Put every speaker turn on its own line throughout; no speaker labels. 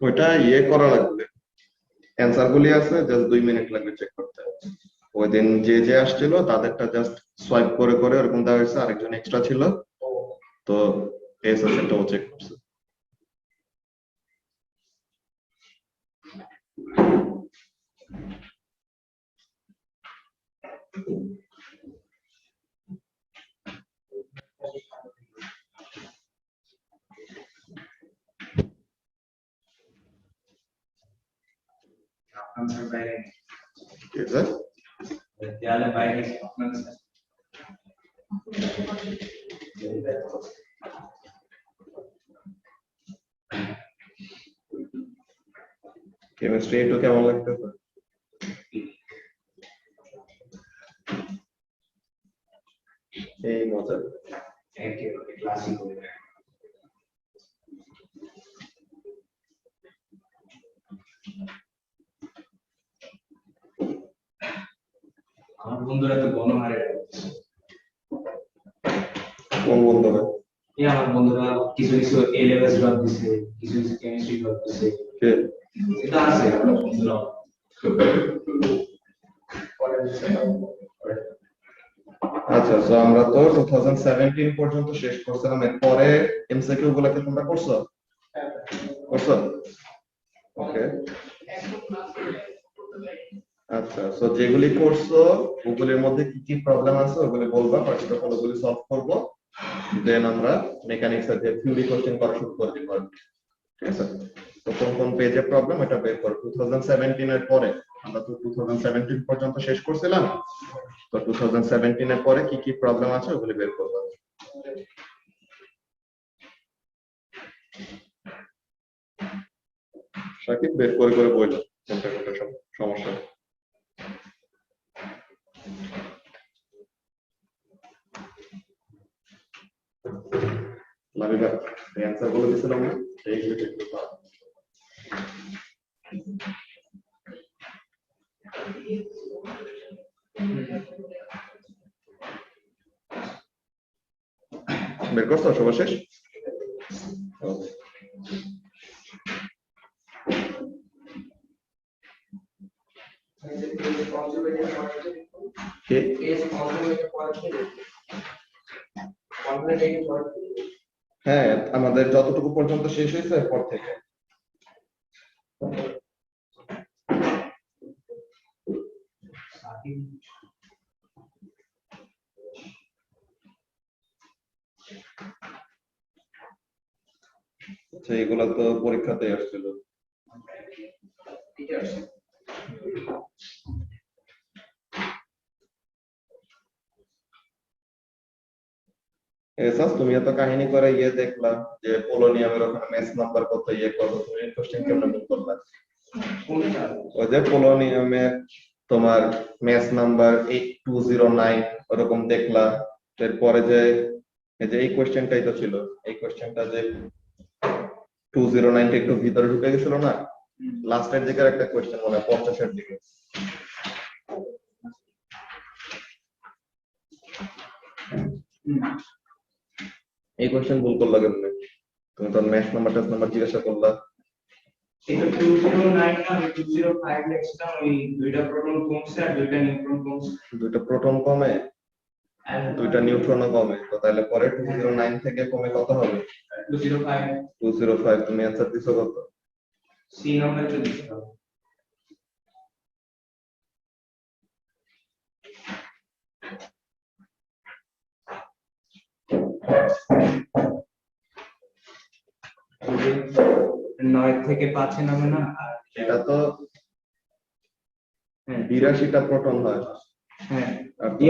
ওইটা ইয়ে করা লাগবে, অ্যান্সার গুলি আছে, জাস্ট 2 মিনিট লাগবে চেক করতে। ওই দিন যে যে আসছিল তাদেরটা জাস্ট সোয়াইপ করে করে ওরকম দেওয়া হয়েছে, আরেকজন এক্সট্রা ছিল তো এই সেশনটাও চেক করছে।
দেয়ালে বাইরে আপনার
কেমিস্ট্রি একটু কেমন লাগতেছে? এই মজা
ক্লাসিক আমার বন্ধুরা তো গণহারে
কোন বন্ধুরা?
এই আমার বন্ধুরা কিছু কিছু এ লেভেল ড্রপ দিছে, কিছু কিছু কেমিস্ট্রি ড্রপ দিছে।
কে?
এটা আছে আমার বন্ধুরা।
আচ্ছা, সো আমরা তো 2017 পর্যন্ত শেষ করছিলাম, এরপরে এমসিকিউ গুলোকে তোমরা করছো? করছো? ওকে, আচ্ছা, সো যেগুলি করছো ওগুলির মধ্যে কি কি প্রবলেম আছে ওগুলি বলবা, ফার্স্ট অফ অল ওগুলি সলভ করব, দেন আমরা মেকানিক্স এর যে থিওরি কোশ্চেন করা শুরু করে দিব। ঠিক আছে, তো কোন কোন পেজে প্রবলেম এটা বের করো। 2017 এর পরে আমরা তো 2017 পর্যন্ত শেষ করছিলাম, তো 2017 এর পরে কি কি প্রবলেম আছে ওগুলি বের করব। সাকিব বের করে করে বললো কোনটা কোনটা সমস্যা। লাভিবা অ্যানসার বলে দিছিলাম না, এইগুলো চেক করতে হবে। বের করছো সর্বশেষ? হ্যাঁ, আমাদের যতটুকু পর্যন্ত শেষ হয়েছে এরপর থেকে এইগুলা তো পরীক্ষাতে আসছিল। এসাস তুমি এত কাহিনী করে ইয়ে দেখলা যে পোলোনিয়ামের ওখানে ম্যাচ নাম্বার কত ইয়ে কত, তুমি কোশ্চেন কেমনে বের করলা? ওই যে পোলোনিয়ামের তোমার ম্যাচ নাম্বার 8209 ওরকম দেখলা, এরপরে যে এই যে এই কোশ্চেনটাই তো ছিল, এই কোশ্চেনটা যে 209 একটু ভিতরে ঢুকে গেছিল না, লাস্টের দিকের একটা কোশ্চেন মনে হয় 50 এর দিকে। এই কোশ্চেন ভুল করলা কেমনে? তুমি তো ম্যাচ নাম্বার টেস্ট নাম্বার জিজ্ঞাসা করলা।
এটা 209 না 205 লিখছিলাম, ওই দুইটা প্রোটন কমছে আর দুইটা নিউট্রন কমছে।
দুইটা প্রোটন কমে দুইটা নিউট্রনও কমে, তো তাহলে পরে 209 থেকে কমে কত হবে?
205।
205 তুমি অ্যানসার দিছো কত?
সি নাম্বার তো দিছিলাম। নয় থেকে 5 নামে না,
এটা তো 82টা প্রোটন হয়।
হ্যাঁ,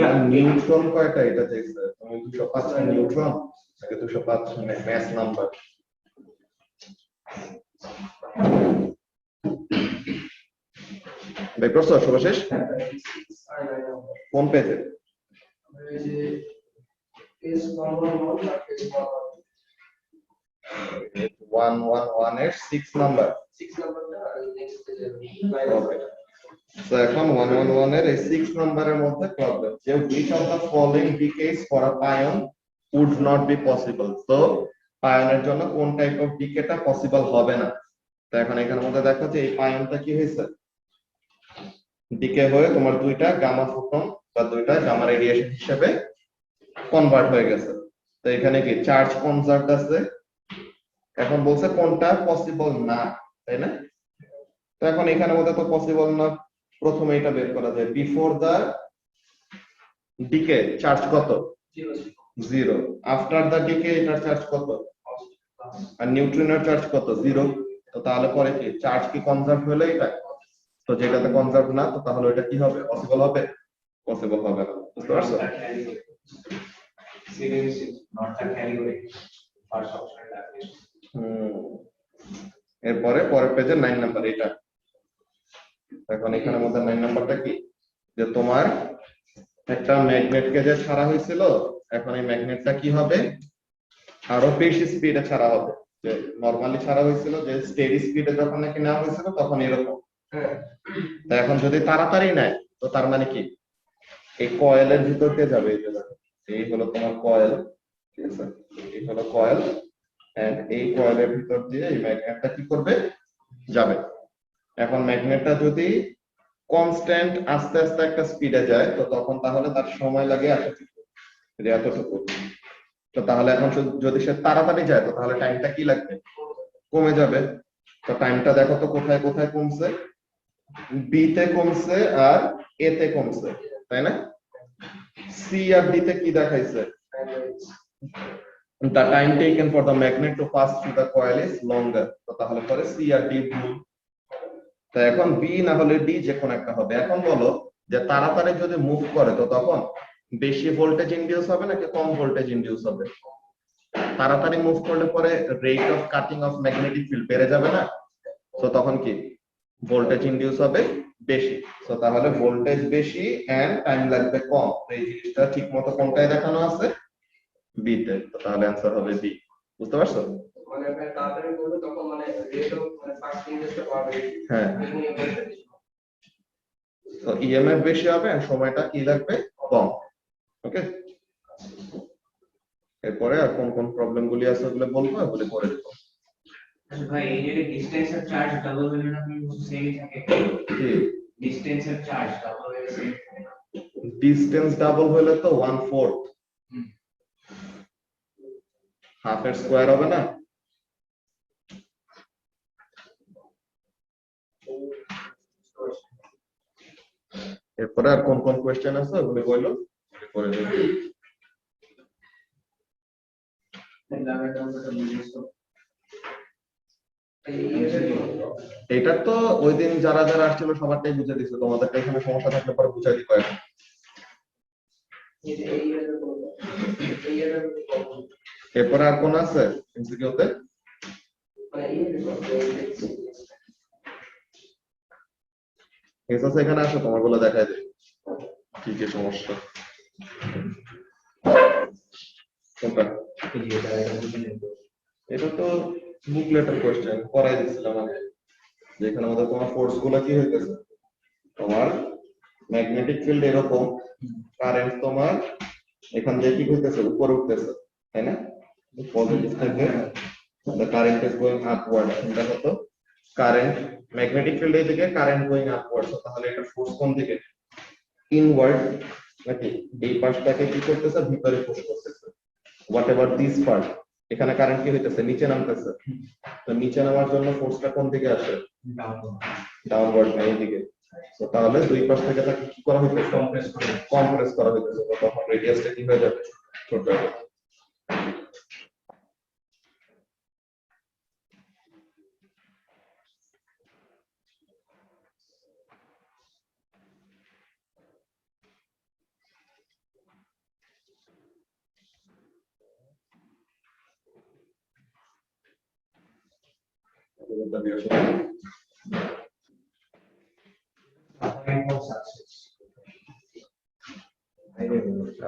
আর নিউট্রন কয়টা এটা দেখছে তুমি? 205টা নিউট্রন নাকি 205 ম্যাস নাম্বার? বের করছো সর্বশেষ? কোন পেজে? 111 এর 6 নাম্বার
6 নাম্বারটা আর নেক্সট
ওকে সো এখন 111 এর এই 6 নাম্বারের মধ্যে প্রবলেম যে which of the following decays for a pion would not be possible তো পায়নের জন্য কোন টাইপ অফ ডিকেটা পসিবল হবে না তো এখন এখানের মধ্যে দেখো যে এই পায়নটা কি হয়েছে ডিকে হয়ে তোমার দুইটা গামা ফোটন বা দুইটা গামা রেডিয়েশন হিসেবে কনভার্ট হয়ে গেছে তো এখানে কি চার্জ কনজার্ভড আছে এখন বলছে কোনটা পসিবল না তাই না তো এখন এখানে মধ্যে তো পসিবল না প্রথমে এটা বের করা যায় বিফোর দা ডিকে চার্জ কত 0 আফটার দা ডিকে এটার চার্জ কত আর নিউট্রিনোর চার্জ কত 0 তো তাহলে পরে কি চার্জ কি কনজার্ভ হলো এটা তো যেটাতে কনজার্ভ না তো তাহলে এটা কি হবে পসিবল হবে না বুঝতে পারছো
Series is not the carry weight. First option that is.
এরপরে পরের পেজে 9 নাম্বার এটা এখন এখানে মধ্যে 9 নাম্বারটা কি যে তোমার একটা ম্যাগনেটকে যে ছাড়া হয়েছিল এখন এই ম্যাগনেটটা কি হবে আরো বেশি স্পিডে ছাড়া হবে যে নরমালি ছাড়া হয়েছিল যে স্টেডি স্পিডে যখন নাকি নেওয়া হয়েছিল তখন এরকম তো এখন যদি তাড়াতাড়ি নেয় তো তার মানে কি এই কয়েলের ভিতর দিয়ে যাবে এই যে দেখো, এই হলো তোমার কয়েল ঠিক আছে এই হলো কয়েল এন্ড এই কয়েলের ভিতর দিয়ে এই ম্যাগনেটটা কি করবে যাবে এখন ম্যাগনেটটা যদি কনস্ট্যান্ট আস্তে আস্তে একটা স্পিডে যায় তো তখন তাহলে তার সময় লাগে এতটুকু তো তাহলে এখন যদি সে তাড়াতাড়ি যায় তো তাহলে টাইমটা কি লাগবে কমে যাবে তো টাইমটা দেখো তো কোথায় কোথায় কমছে বি তে কমছে আর এ তে কমছে তাই না সি আর ডি তে কি দেখাইছে the time taken for the magnet to pass through the coil is longer তো তাহলে পরে সি আর ডি ভুল তো এখন বি না হলে ডি যে কোন একটা হবে এখন বলো যে তাড়াতাড়ি যদি মুভ করে তো তখন বেশি ভোল্টেজ ইনডিউস হবে নাকি কম ভোল্টেজ ইনডিউস হবে তাড়াতাড়ি মুভ করলে পরে rate of cutting of magnetic field বেড়ে যাবে না তো তখন কি ভোল্টেজ ইনডিউস হবে বেশি তো তাহলে ভোল্টেজ বেশি এন্ড টাইম লাগবে কম তো এই জিনিসটা ঠিকমতো কোনটায় দেখানো আছে বি তে তো তাহলে অ্যানসার হবে বি বুঝতে পারছো
মানে আপনি তাড়াতাড়ি করবে তখন মানে রেট অফ মানে ফার্স্ট ইনভেস্টটা পাবে
হ্যাঁ তো ইএমএফ বেশি হবে আর সময়টা কি লাগবে কম ওকে এরপরে আর কোন কোন প্রবলেম গুলি আছে ওগুলো বলবো ওগুলো করে দেবো
ভাই এই যে ডিসটেন্সের চার্জ ডাবল হলে না সেমই থাকে
কি
ডিসটেন্সের চার্জ ডাবল হলে সেম
ডিসটেন্স ডাবল হলে তো 1/4 হাফ এর স্কয়ার হবে না এরপরে আর কোন কোন কোশ্চেন আছে ওগুলো বললো করে দেবো এটা তো ওই দিন যারা যারা আসছিল সবারটাই বুঝে দিছে তোমাদেরকে এখানে সমস্যা থাকলে পরে বুঝাই দিব এখন এরপরে আর কোন আছে এমসিকিউতে এসএস এখানে আসো তোমার গুলো দেখাই দে কি কি সমস্যা কোনটা এটা তো বুকলেটের কোশ্চেন করাই দিছিলাম আগে যেখানে আমাদের তোমার ফোর্স গুলো কি হইতেছে তোমার ম্যাগনেটিক ফিল্ড এরকম কারেন্ট তোমার এখান দিয়ে কি হইতেছে উপরে উঠতেছে তাই না পজিটিভ থেকে the current is going upward এটা কত কারেন্ট ম্যাগনেটিক ফিল্ড এই দিকে কারেন্ট গোইং আপওয়ার্ড তাহলে এটা ফোর্স কোন দিকে ইনওয়ার্ড নাকি এই পাশটাকে কি করতেছে ভিতরে পুশ করতেছে হোয়াট এভার দিস পার্ট এখানে কারেন্ট কি হইতেছে নিচে নামতেছে তো নিচে নামার জন্য ফোর্সটা কোন দিকে আসে ডাউনওয়ার্ড না এইদিকে তো তাহলে দুই পাশ থেকে তাকে কি করা হইতেছে কম্প্রেস করা হইতেছে তো তখন রেডিয়াসটা কি হয়ে যাবে ছোট হয়ে যাবে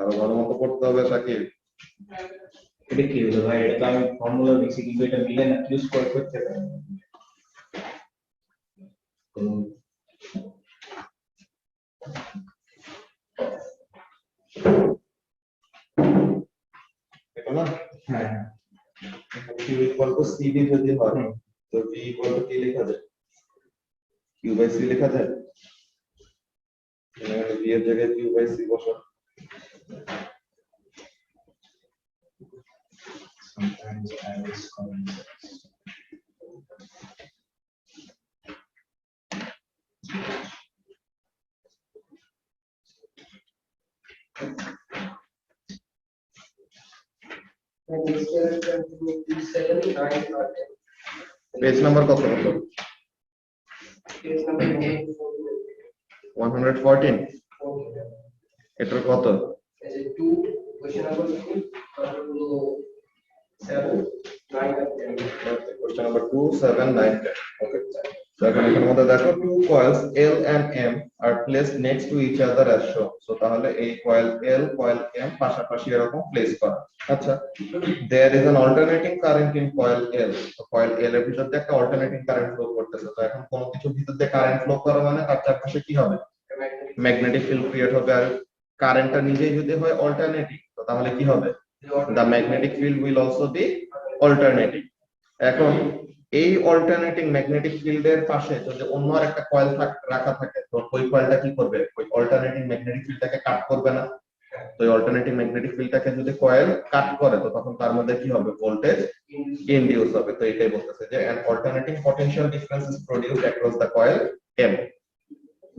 আরো ভালো মতো পড়তে হবে সাকিব
এটা কি হলো ভাই, এটা তো আমি ফর্মুলা লিখছি কিন্তু এটা মিলে না, ইউজ করতে পারি না।
এটা না
হ্যাঁ
q ইকুয়াল টু cd যদি হয় তো v ইকুয়াল টু কি লেখা যায় q বাই c লেখা যায় এখানে v এর জায়গায় q বাই c বসা
sometimes I was calling
And next year is going to be 7, 9, or 10.
Page number কত কত
Page number
114 এটার কত
as a 2, question number 2, to 7, 9, and 10.
question number 2 7 9 10 okay so এখন এখানের মধ্যে দেখো two coils L and M are placed next to each other as shown so তাহলে এই coil L coil M পাশাপাশি এরকম প্লেস করা আচ্ছা there is an alternating current in coil L so coil L এর ভিতর দিয়ে একটা alternating current flow করতেছে তো এখন কোন কিছু ভিতর দিয়ে কারেন্ট ফ্লো করা মানে তার চারপাশে কি হবে ম্যাগনেটিক ফিল্ড ক্রিয়েট হবে আর কারেন্টটা নিজেই যদি হয় অল্টারনেটিং তো তাহলে কি হবে the magnetic field will also be alternating এখন এই অল্টারনেটিং ম্যাগনেটিক ফিল্ডের পাশে যদি অন্য আরেকটা কয়েল রাখা থাকে তো ওই কয়েলটা কি করবে ওই অল্টারনেটিং ম্যাগনেটিক ফিল্ডটাকে কাট করবে না তো এই অল্টারনেটিং ম্যাগনেটিক ফিল্ডটাকে যদি কয়েল কাট করে তো তখন তার মধ্যে কি হবে ভোল্টেজ ইনডিউস হবে তো এটাই বলতেছে যে an alternating potential difference is produced across the coil M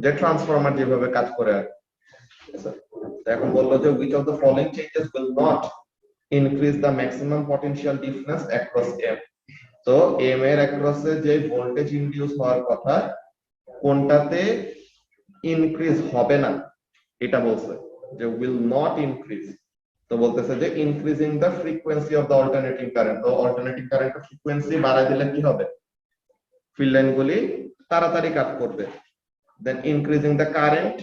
যে ট্রান্সফরমার যেভাবে কাজ করে আর এখন বললো যে which of the following changes will not increase the maximum potential difference across M তো M এর across এ যে ভোল্টেজ ইনডিউস হওয়ার কথা কোনটাতে ইনক্রিজ হবে না এটা বলছে যে will not increase তো বলতেছে যে increasing the frequency of the alternating current তো alternating current এর ফ্রিকোয়েন্সি বাড়ায় দিলে কি হবে ফিল্ড লাইনগুলি তাড়াতাড়ি কাট করবে then increasing the current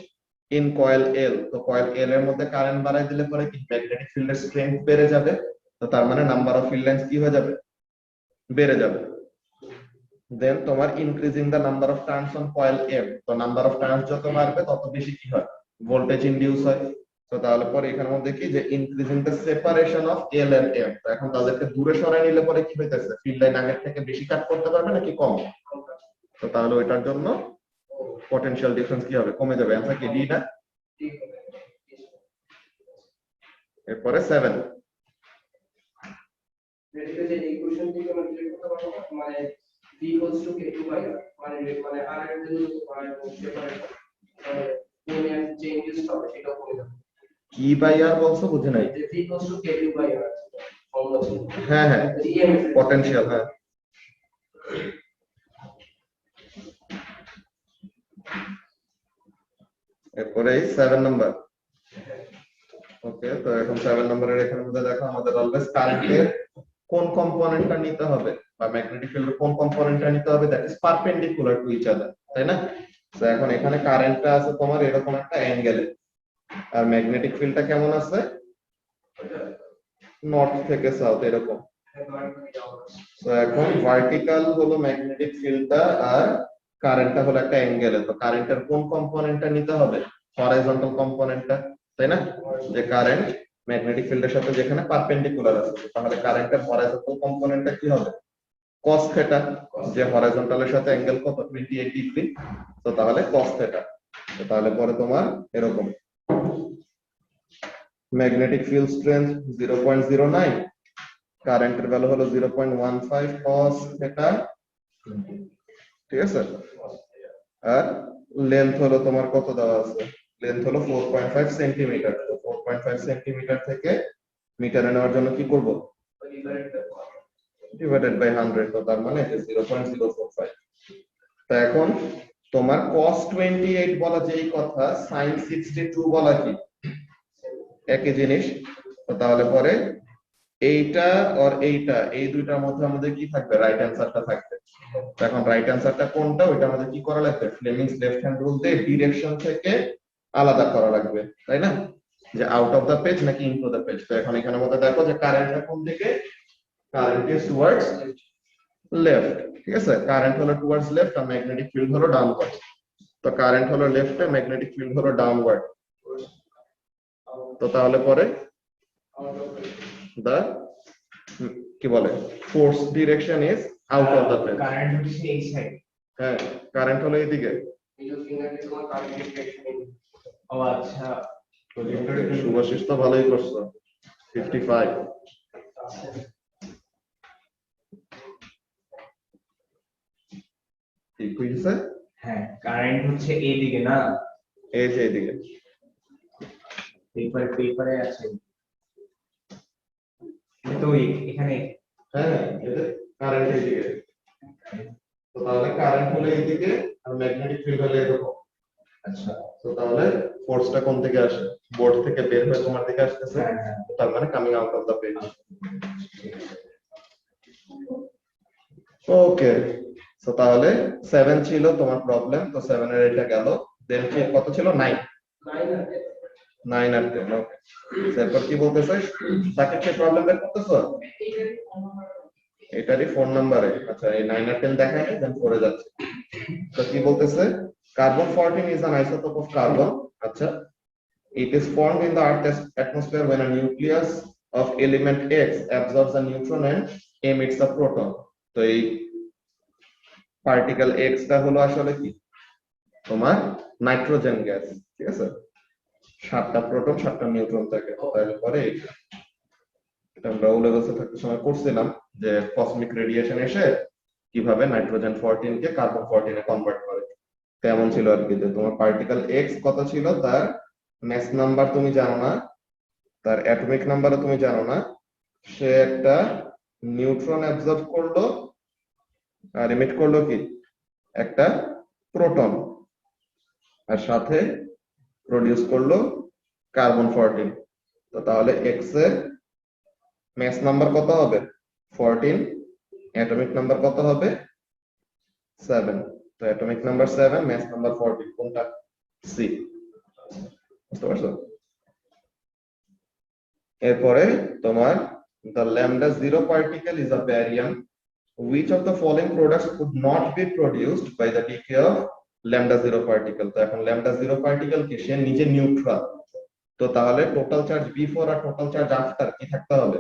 in coil L তো coil L এর মধ্যে কারেন্ট বাড়ায় দিলে পরে কি ম্যাগনেটিক ফিল্ডের স্ট্রেংথ বেড়ে যাবে তো তার মানে নাম্বার অফ ফিল্ড লাইনস কি হয়ে যাবে বেড়ে যাবে then তোমার increasing the number of turns on coil M তো নাম্বার অফ টার্নস যত বাড়বে তত বেশি কি হয় ভোল্টেজ ইনডিউস হয় তো তাহলে পরে এখানের মধ্যে কি যে increasing the separation of L and M তো এখন তাদেরকে দূরে সরায় নিলে পরে কি হইতেছে ফিল্ড লাইন আগের থেকে বেশি কাট করতে পারবে নাকি কম তো তাহলে ওইটার জন্য potential difference কি হবে কমে যাবে आंसर কি ডি না এরপরে 7
Basically, the equation থেকে আমরা ডিরাইভ করতে পারবো মানে v equals to k2 by r মানে r এর ভ্যালু মানে সেপারেট মানে কোন এর চেঞ্জেস হবে সেটা বলে দাও
কি বাই আর বলছো বুঝে নাই
যে v equals to k2 by r formula ছিল
হ্যাঁ হ্যাঁ
EMF
পটেনশিয়াল হ্যাঁ এরপরে 7 নাম্বার ওকে তো এখন 7 নম্বরের এখানে মধ্যে দেখো আমাদের অলওয়েজ কারেন্টের কোন কম্পোনেন্টটা নিতে হবে বা ম্যাগনেটিক ফিল্ডের কোন কম্পোনেন্টটা নিতে হবে that is perpendicular to each other তাই না তো এখন এখানে কারেন্টটা আছে তোমার এরকম একটা অ্যাঙ্গেলে আর ম্যাগনেটিক ফিল্ডটা কেমন আছে নর্থ থেকে সাউথ এরকম তো এখন ভার্টিক্যাল হলো ম্যাগনেটিক ফিল্ডটা আর কারেন্টটা হলো একটা অ্যাঙ্গেলে তো কারেন্টের কোন কম্পোনেন্টটা নিতে হবে হরাইজন্টাল কম্পোনেন্টটা তাই না যে কারেন্ট ম্যাগনেটিক ফিল্ডের সাথে যেখানে পারপেন্ডিকুলার আছে তাহলে কারেন্টের হরাইজন্টাল কম্পোনেন্টটা কি হবে cos থিটা যে হরাইজন্টালের সাথে অ্যাঙ্গেল কত 28 ডিগ্রি তো তাহলে cos থিটা তো তাহলে পরে তোমার এরকম ম্যাগনেটিক ফিল্ড স্ট্রেংথ 0.09 কারেন্টের ভ্যালু হলো 0.15 cos থিটা ঠিক আছে আর লেন্থ হলো তোমার কত দেওয়া আছে লেন্থ হলো 4.5 সেন্টিমিটার তো 4.5 সেন্টিমিটার থেকে মিটারে নেওয়ার জন্য কি করব ডিভাইডেড বাই 100 তো তার মানে 0.045 তো এখন তোমার cos 28 বলা যেই কথা sin 62 বলা কি একই জিনিস তো তাহলে পরে এইটা আর এইটা এই দুইটার মধ্যে আমাদের কি থাকবে রাইট অ্যানসারটা থাকবে এখন রাইট অ্যানসারটা কোনটা ওইটা আমাদের কি করা লাগবে ফ্লেমিংস লেফট হ্যান্ড রুল দিয়ে ডিরেকশন থেকে আলাদা করা লাগবে তাই না যে আউট অফ দা পেজ নাকি ইনটু দা পেজ। তো এখন এখানে মধ্যে দেখো যে কারেন্টটা কোন দিকে, কারেন্ট ইজ টুয়ার্ডস লেফট, ঠিক আছে, কারেন্ট হলো টুয়ার্ডস লেফট আর ম্যাগনেটিক ফিল্ড হলো ডাউনওয়ার্ড। তো কারেন্ট হলো লেফটে, ম্যাগনেটিক ফিল্ড হলো ডাউনওয়ার্ড। তো তাহলে পরে দা কি বলে force direction is out of the page.
Current হচ্ছে এই সাইড।
হ্যাঁ, কারেন্ট হলো এইদিকে।
middle finger is called current direction.
ও আচ্ছা, প্রজেক্টরে
শুভাশিস তো ভালোই করছো, 55। ঠিক হয়েছে।
হ্যাঁ, কারেন্ট হচ্ছে এইদিকে না,
এই যে এইদিকে।
পেপারে আছে। তো এখানে
হ্যাঁ, এটা কারেন্ট এইদিকে। তো তাহলে কারেন্ট হলো এইদিকে আর ম্যাগনেটিক ফিল্ড হলো এরকম।
আচ্ছা,
তো তাহলে ফোর্সটা কোন থেকে আসে, বোর্ড থেকে বের হয়ে তোমার দিকে আসতেছে,
হ্যাঁ হ্যাঁ
তার মানে coming out of the page. Okay, so তাহলে 7 ছিল তোমার প্রবলেম, তো 7 এর এটা গেল। দেন কত ছিল, 9
9
9
and 10.
আর 10। ওকে, তারপর কি বলতেছে, সাকিব কি প্রবলেম বের করতেছো? এটারই ফোন নাম্বারে। আচ্ছা, এই 9 আর 10 দেখায় দেন পরে যাচ্ছে। তো কি বলতেছে, carbon 14 is an isotope of carbon। আচ্ছা, it is formed in the earth's atmosphere when a nucleus of element X absorbs a neutron and emits a proton। তো এই পার্টিকেল X টা হলো আসলে কি, তোমার নাইট্রোজেন গ্যাস, ঠিক আছে, 7টা প্রোটন 7টা নিউট্রন থাকে। তাহলে পরে এটা আমরা ও লেভেলে থাকতে সময় করছিলাম যে কসমিক রেডিয়েশন এসে কিভাবে নাইট্রোজেন 14 কে কার্বন 14 এ কনভার্ট করে, তেমন ছিল আর কি। যে তোমার পার্টিকেল X কত ছিল, তার ম্যাস নাম্বার তুমি জানো না, তার অ্যাটমিক নাম্বারও তুমি জানো না, সে একটা নিউট্রন অ্যাবজর্ব করলো আর এমিট করলো কি, একটা প্রোটন, আর সাথে প্রডিউস করলো কার্বন 14। তো তাহলে X এর ম্যাস নাম্বার কত হবে, 14, অ্যাটমিক নাম্বার কত হবে, 7। তো অ্যাটমিক নাম্বার 7, ম্যাস নাম্বার 14, কোনটা, সি। বুঝতে পারছো? এরপরে তোমার the lambda 0 particle is a barium, which of the following products could not be produced by the decay of lambda 0 particle। তো এখন lambda 0 particle কি, সে নিজে নিউট্রাল, তো তাহলে টোটাল চার্জ বিফোর আর টোটাল চার্জ আফটার কি থাকতে হবে,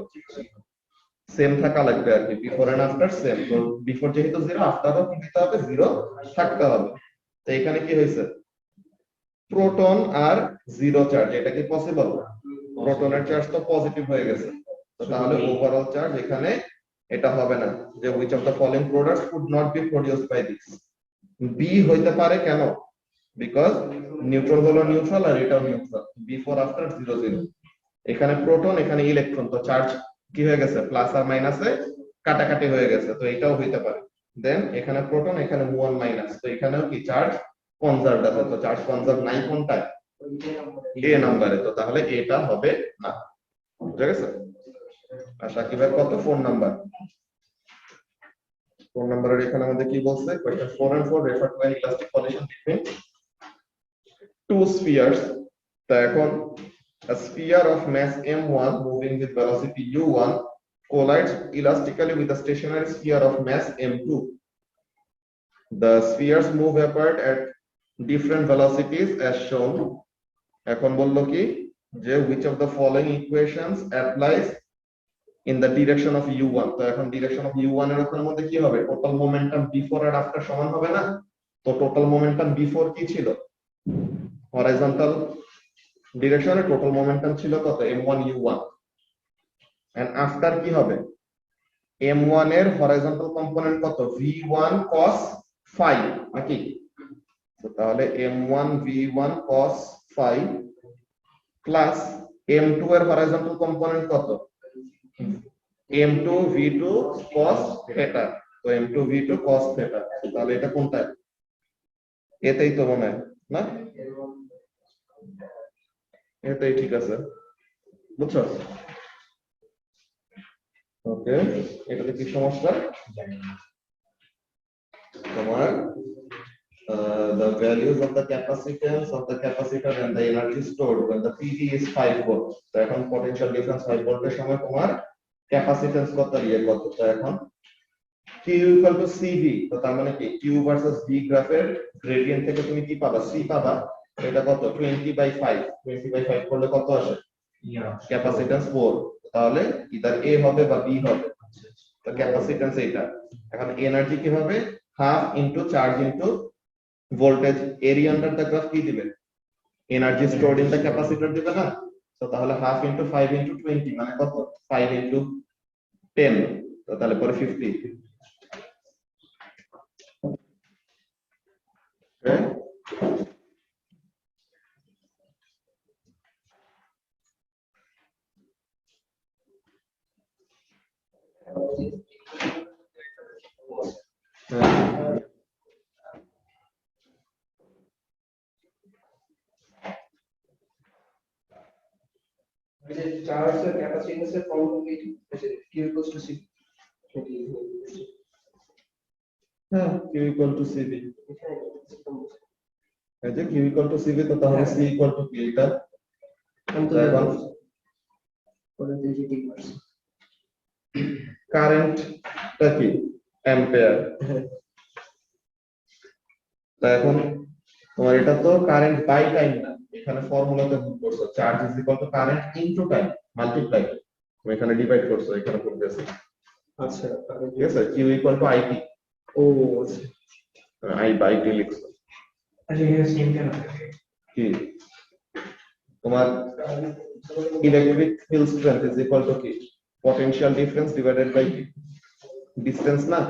সেম থাকা লাগবে আর কি, বিফোর এন্ড আফটার সেম। তো বিফোর যেহেতু 0, আফটারও কি দিতে হবে, 0 থাকতে হবে। তো এখানে কি হয়েছে, প্রোটন আর 0 চার্জ, এটা কি পসিবল, প্রোটনের চার্জ তো পজিটিভ হয়ে গেছে, তো তাহলে ওভারঅল চার্জ এখানে এটা হবে না, যে which of the following products could not be produced by this। B হইতে পারে কেন, বিকজ নিউট্রন হলো নিউট্রাল আর এটাও নিউট্রাল, বিফোর আফটার 0 0। এখানে প্রোটন এখানে ইলেকট্রন, তো চার্জ কি হয়ে গেছে, প্লাস আর মাইনাসে কাটাকাটি হয়ে গেছে, তো এটাও হইতে পারে। দেন এখানে প্রোটন এখানে মুন মাইনাস, তো এখানেও কি চার্জ কনজার্ভড আছে, তো চার্জ কনজার্ভ নাই কোনটায়, এ নাম্বারে, তো তাহলে এটা হবে না। বুঝা গেছে? আর সাকিবের কত, ফোন নাম্বার, ফোন নাম্বারের এখানে আমাদের কি বলছে, question 4 and 4 refer to an elastic collision between two spheres। তো এখন a sphere of mass m1 moving with velocity u1 collides elastically with a stationary sphere of mass m2। The spheres move apart at different velocities as shown। এখন বললো কি যে which of the following equations applies in the direction of u1। তো এখন direction of u1 এর ওখানের মধ্যে কি হবে, টোটাল মোমেন্টাম বিফোর আর আফটার সমান হবে না। তো টোটাল মোমেন্টাম বিফোর কি ছিল, হরাইজন্টাল ডিরেকশনে টোটাল মোমেন্টাম ছিল কত, m1 u1, এন্ড আফটার কি হবে, m1 এর হরাইজন্টাল কম্পোনেন্ট কত, v1 cos phi নাকি। তো তাহলে m1 v1 cos phi plus m2 এর হরাইজন্টাল কম্পোনেন্ট কত, m2 v2 cos theta। তো m2 v2 cos theta, তাহলে এটা কোনটা, এটাই তো মনে হয় না, এটাই ঠিক আছে, বুঝছো? ওকে, এটাতে কি সমস্যা, তোমার the values of the capacitance of the capacitor and the energy stored when the PV is 5 volt. তো এখন potential difference 5 ভোল্টের সময় তোমার ক্যাপাসিট্যান্স কত ইয়ে কত, তো এখন Q equal to CV, তো তার মানে কি Q ভার্সেস V গ্রাফের গ্রেডিয়েন্ট থেকে তুমি কি পাবা, C পাবা। এটা কত 20/5, 20/5 করলে কত আসে, ক্যাপাসিট্যান্স 4, তাহলে ইদার A হবে বা B হবে। তো ক্যাপাসিট্যান্স এইটা। এখন এনার্জি কি হবে, half into charge into voltage, area under the graph কি দিবে, energy stored in the capacitor দিবে না। তো তাহলে হাফ ইনটু 5 ইনটু 20 মানে কত, 5 ইনটু 10, তো তাহলে পরে 50। Okay?
Charge the capacitance from Q equals to C.
হ্যাঁ, Q equal to CV, এই যে Q equal to CV, তো তাহলে C equal to কি, এটা কারেন্টটা কি অ্যাম্পিয়ার। তা এখন তোমার এটা তো কারেন্ট বাই টাইম না, এখানে ফর্মুলাতে ভুল করছো, charge is equal two current into time multiply, তুমি এখানে ডিভাইড করছো, এখানে করতেছো।
আচ্ছা
ঠিক আছে, Q equal to IT,
ও
I বাই T লিখছো।
আচ্ছা এখানে সেম কেন
কি তোমার electric field strength is equal to কি, পটেনশিয়াল ডিফারেন্স ডিভাইডেড বাই কি, ডিসটেন্স না।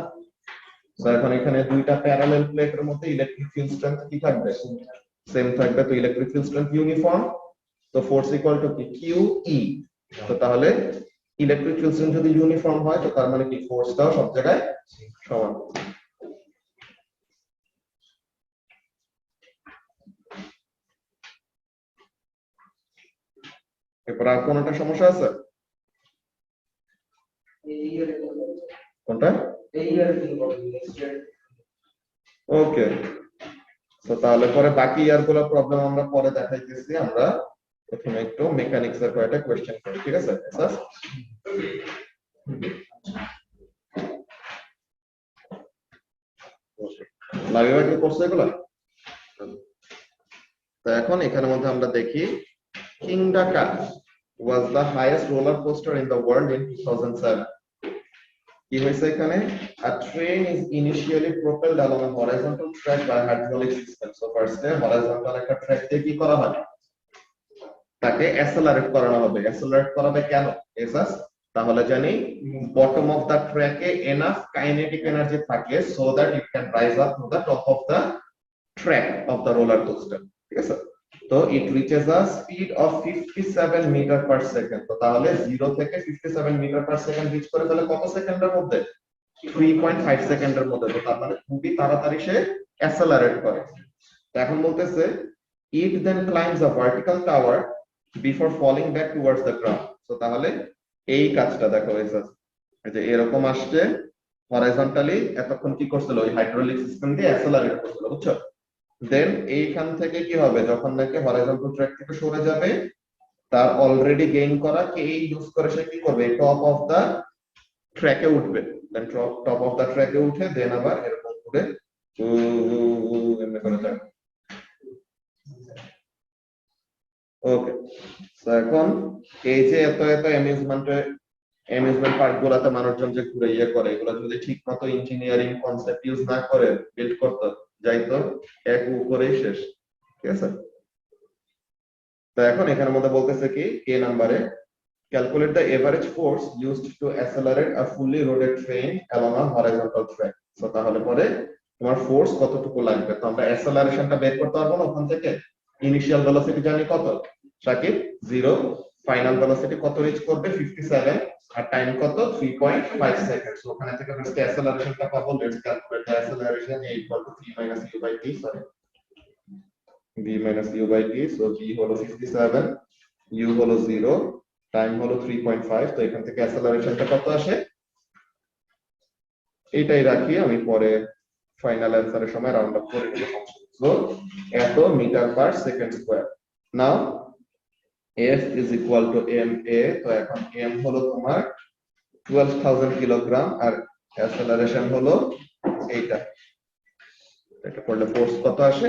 তো এখন এখানে দুইটা প্যারালাল প্লেটের মধ্যে ইলেকট্রিক ফিল্ড স্ট্রেংথ কি থাকবে, সেম থাকবে। তো ইলেকট্রিক ফিল্ড স্ট্রেংথ ইউনিফর্ম, তো ফোর্স ইকুয়াল টু কি QE। তো তাহলে ইলেকট্রিক ফিল্ড স্ট্রেংথ যদি ইউনিফর্ম হয়, তো তার মানে কি ফোর্সটাও সব জায়গায় সমান। এরপর আর কোনটা সমস্যা আছে, কোনটা, ওকে। তো তাহলে পরে বাকি ইয়ারগুলো প্রবলেম আমরা পরে দেখাইতেছি। আমরা প্রথমে একটু মেকানিক্স এর কয়েকটা কোশ্চেন করি, ঠিক আছে স্যার? লাগবে কি কোর্স এগুলা। তো এখন এখানের মধ্যে আমরা দেখি Kingda was the highest roller coaster in the world in 2007. কি হয়েছে এখানে, a train is initially propelled along a horizontal track by hydraulic system. So first horizontal একটা ট্র্যাক দিয়ে কি করা হয়, তাকে অ্যাসেলারেট করানো হবে। অ্যাসেলারেট করাবে কেন, এসাস, তাহলে জানি বটম অফ দা ট্র্যাকে এনাফ কাইনেটিক এনার্জি থাকে so that it can rise up to the top of the track of the roller coaster. ঠিক আছে, তো it reaches a speed of 57 meter per second. তো তাহলে 0 থেকে 57 মিটার পার সেকেন্ড রিচ করে ফেলে কত সেকেন্ডের মধ্যে, 3.5 সেকেন্ডের মধ্যে। তো তার মানে খুবই তাড়াতাড়ি সে অ্যাসেলারেট করে। তো এখন বলতেছে it then climbs a vertical tower before falling back towards the ground. So তাহলে এই কাজটা দেখো, এই যে এরকম আসছে হরাইজন্টালি, এতক্ষণ কি করছিল, ওই হাইড্রোলিক সিস্টেম দিয়ে অ্যাসেলারেট করছিল, বুঝছো। দেন এইখান থেকে কি হবে, যখন নাকি হরাইজন্টাল ট্র্যাক থেকে সরে যাবে, তার অলরেডি গেইন করা কে ইউজ করে সে কি করবে, টপ অফ দা ট্র্যাকে উঠবে। দেন টপ অফ দা ট্র্যাকে উঠে দেন আবার এরকম করে এমনি করে যাবে। ওকে, তো এখন এই যে এত এত অ্যামিউজমেন্ট পার্ক গুলাতে মানুষজন যে ঘুরে ইয়ে করে, এগুলো যদি ঠিক মতো ইঞ্জিনিয়ারিং কনসেপ্ট ইউজ না করে বিল্ড করতে যাইতো, এক উপরেই শেষ। ঠিক আছে, তো এখন এখানের মধ্যে বলতেছে কি কে নাম্বারে, calculate the average force used to accelerate a fully loaded train along a horizontal track. So তাহলে পরে তোমার ফোর্স কতটুকু লাগবে, তো আমরা অ্যাসেলারেশনটা বের করতে পারবো না ওখান থেকে। ইনিশিয়াল ভেলোসিটি জানি কত সাকিব, 0, ফাইনাল ভেলোসিটি কত রিচ করবে 57, আর টাইম কত 3.5 সেকেন্ড। সো ওখানে থেকে ফার্স্ট অ্যাসেলারেশনটা পাবো। Let's calculate the acceleration a = 3 - u / t, sorry v - u / t। So v হলো 57, u হলো 0, টাইম হলো 3.5। তো এখান থেকে অ্যাসেলারেশনটা কত আসে, এইটাই রাখি, আমি পরে ফাইনাল অ্যান্সারের সময় রাউন্ড আপ করে নিব ফাংশন। সো এত meter per second square. Now F is equal to ma, তো এখন m হলো তোমার 12,000 কিলোগ্রাম আর অ্যাসেলারেশন হলো এইটা। এটা করলে ফোর্স কত আসে?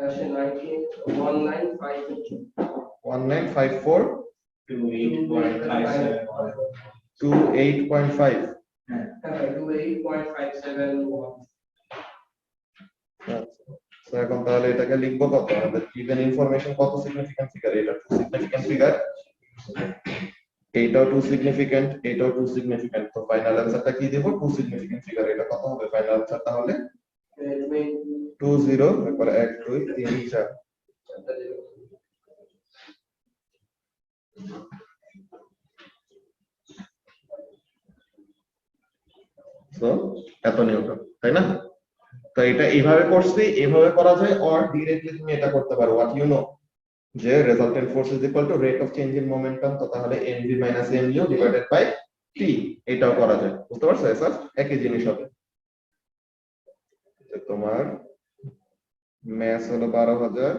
Actually, 19,1954.
1954 28.5।
28.571.
তো এখন তাহলে এটাকে লিখবো কত? আমাদের গিভেন ইনফরমেশন কত সিগনিফিক্যান্ট ফিগার? এটা টু সিগনিফিক্যান্ট ফিগার, এইটাও টু সিগনিফিক্যান্ট, এইটাও টু সিগনিফিক্যান্ট। তো ফাইনাল অ্যানসারটা কি দেব? Two significant figure. এটা কত হবে ফাইনাল অ্যানসার তাহলে? 20, তারপর 1 2 3 4। তো এত নিউটন, তাই না? তো এটা এইভাবে করছি, এইভাবে করা যায়, অর ডাইরেক্টলি তুমি এটা করতে পারো। হোয়াট ইউ নো, যে resultant force is equal to rate of change in momentum, তো তাহলে mv minus mu divided by t, এটাও করা যায়। বুঝতে পারছো? স্যার একই জিনিস হবে। যে তোমার মাস হলো 12,000,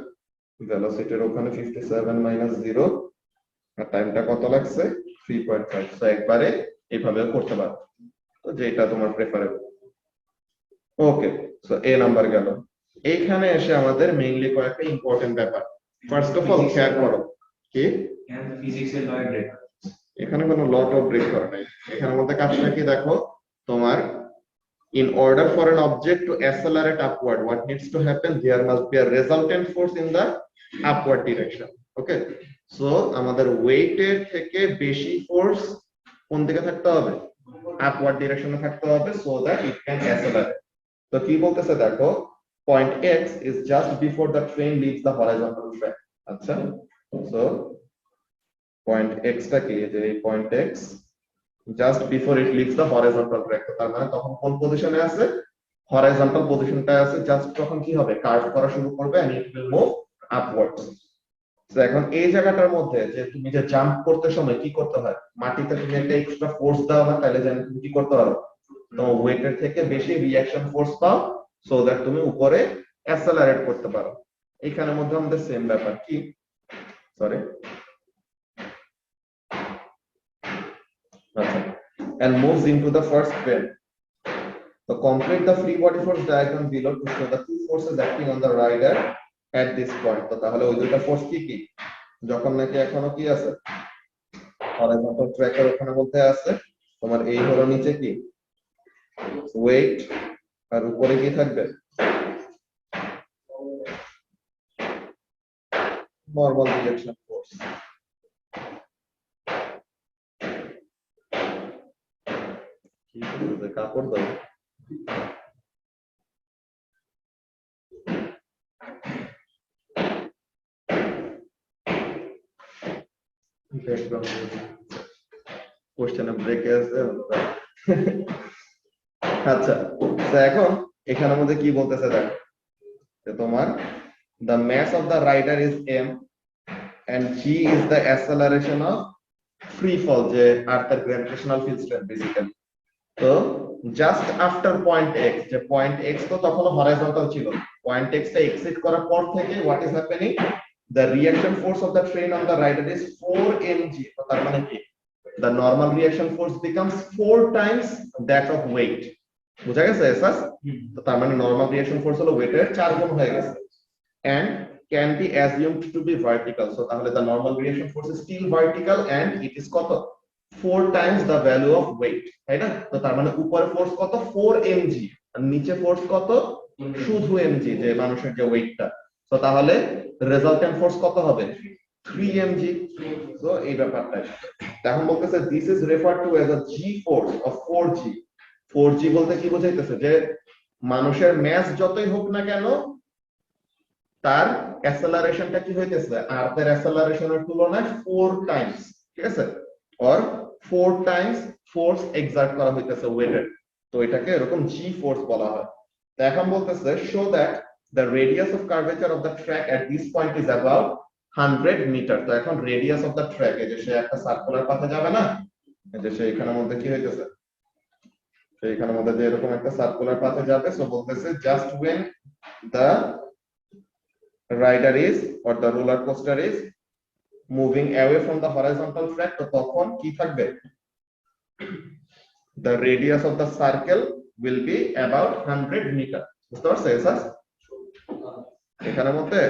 ভেলোসিটির ওখানে 57 মাইনাস 0, আর টাইমটা কত লাগছে? 3.5। তো একবারে এইভাবে করতে পারো, তো যেটা তোমার প্রেফারেবল। ওকে, সো এ নাম্বার গেল। এইখানে এসে আমাদের মেইনলি কয়েকটা ইম্পর্টেন্ট ব্যাপার। ফার্স্ট অফ অল খেয়াল করো কি
ফিজিক্সের লয়ের ব্রেক।
এখানে কোনো লট অফ ব্রেক করা নাই। এখানের মধ্যে কাজটা কি দেখো, তোমার in order for an object to accelerate upward, what needs to happen? There must be a resultant force in the upward direction. Okay, so আমাদের ওয়েটের থেকে বেশি ফোর্স কোন দিকে থাকতে হবে? আপওয়ার্ড ডিরেকশনে থাকতে হবে, so that it can accelerate. তো কি বলতেছে দেখো, point x is just before the train leaves the horizontal track. আচ্ছা, so point x টা কি? যে এই point x just before it leaves the horizontal track, তো তার মানে তখন কোন পজিশনে আছে? হরাইজন্টাল পজিশনটা আছে। জাস্ট তখন কি হবে? কার্ভ করা শুরু করবে and it will move upwards. তো এখন এই জায়গাটার মধ্যে যে তুমি যে জাম্প করতে সময় কি করতে হয়? মাটিতে তুমি একটা এক্সট্রা ফোর্স দাও না, তাহলে জানি তুমি কি করতে পারো? তোমার ওয়েটের থেকে বেশি রিঅ্যাকশন ফোর্স পাও, সো দ্যাট তুমি উপরে অ্যাসেলারেট করতে পারো। এখানের মধ্যে আমাদের সেম ব্যাপার কি, সরি, আচ্ছা, and moves into the first plane. So complete the free body force diagram below to show the two forces acting on the rider at this point. তো তাহলে ওই দুটো ফোর্স কি কি? যখন নাকি এখনো কি আছে? হরাইজন্টাল ট্র্যাকের ওখানে বলতে আছে তোমার এই হলো নিচে কি? ওয়েট, আর উপরে কি থাকবে? Normal direction force. কি বলতে কাপড় দাও? কোশ্চেনে ব্রেকে আছে। আচ্ছা, তো এখন এখানের মধ্যে কি বলতেছে দেখো, যে তোমার the mass of the rider is m and g is the acceleration of free fall, যে আর্থের গ্র্যাভিটেশনাল ফিল্ড স্ট্রেংথ বেসিক্যালি। তো জাস্ট আফটার পয়েন্ট x, যে পয়েন্ট x তো তখন হরাইজন্টাল ছিল, পয়েন্ট x টা এক্সিট করার পর থেকে what is happening? the reaction force of the train on the rider is 4 mg. তো তার মানে কি? the normal reaction force becomes 4 times that of weight. বুঝা গেছে স্যার? তো তার মানে নরমাল রিঅ্যাকশন ফোর্স হলো ওয়েটের 4 গুণ হয়ে গেছে, and can be assumed to be vertical. So তাহলে the normal reaction force is still vertical and it is কত? 4 times the value of weight, তাই না? তো তার মানে উপরে ফোর্স কত? 4 mg, আর নিচে ফোর্স কত? শুধু mg, যে মানুষের যে ওয়েটটা। তো তাহলে রেজাল্টেন্ট ফোর্স কত হবে? 3 mg. সো এই ব্যাপারটা এখন বলতেছে this is referred to as a g force of 4g. 4g বলতে কি বোঝাইতেছে? যে মানুষের মাস যতই হোক না কেন তার অ্যাসেলারেশনটা কি হইতেছে? আর্থের অ্যাসেলারেশনের তুলনায় 4 টাইমস, ঠিক আছে, অর 4 টাইমস ফোর্স এক্সার্ট করা হইতেছে ওয়েটের। তো এটাকে এরকম জি ফোর্স বলা হয়। তো এখন বলতেছে show that the radius of curvature of the track at this point is about 100 meter. তো এখন radius of the track, এই যে সে একটা সার্কুলার পাথে যাবে না, এই যে সে এখানের মধ্যে কি হইতেছে, সে এখানের মধ্যে যে এরকম একটা সার্কুলার পাথে যাবে, সো বলতেছে just when the rider is or the roller coaster is moving away from the horizontal track, তো তখন কি থাকবে, the radius of the circle will be about 100 meter. বুঝতে পারছো এসাস? এখানের মধ্যে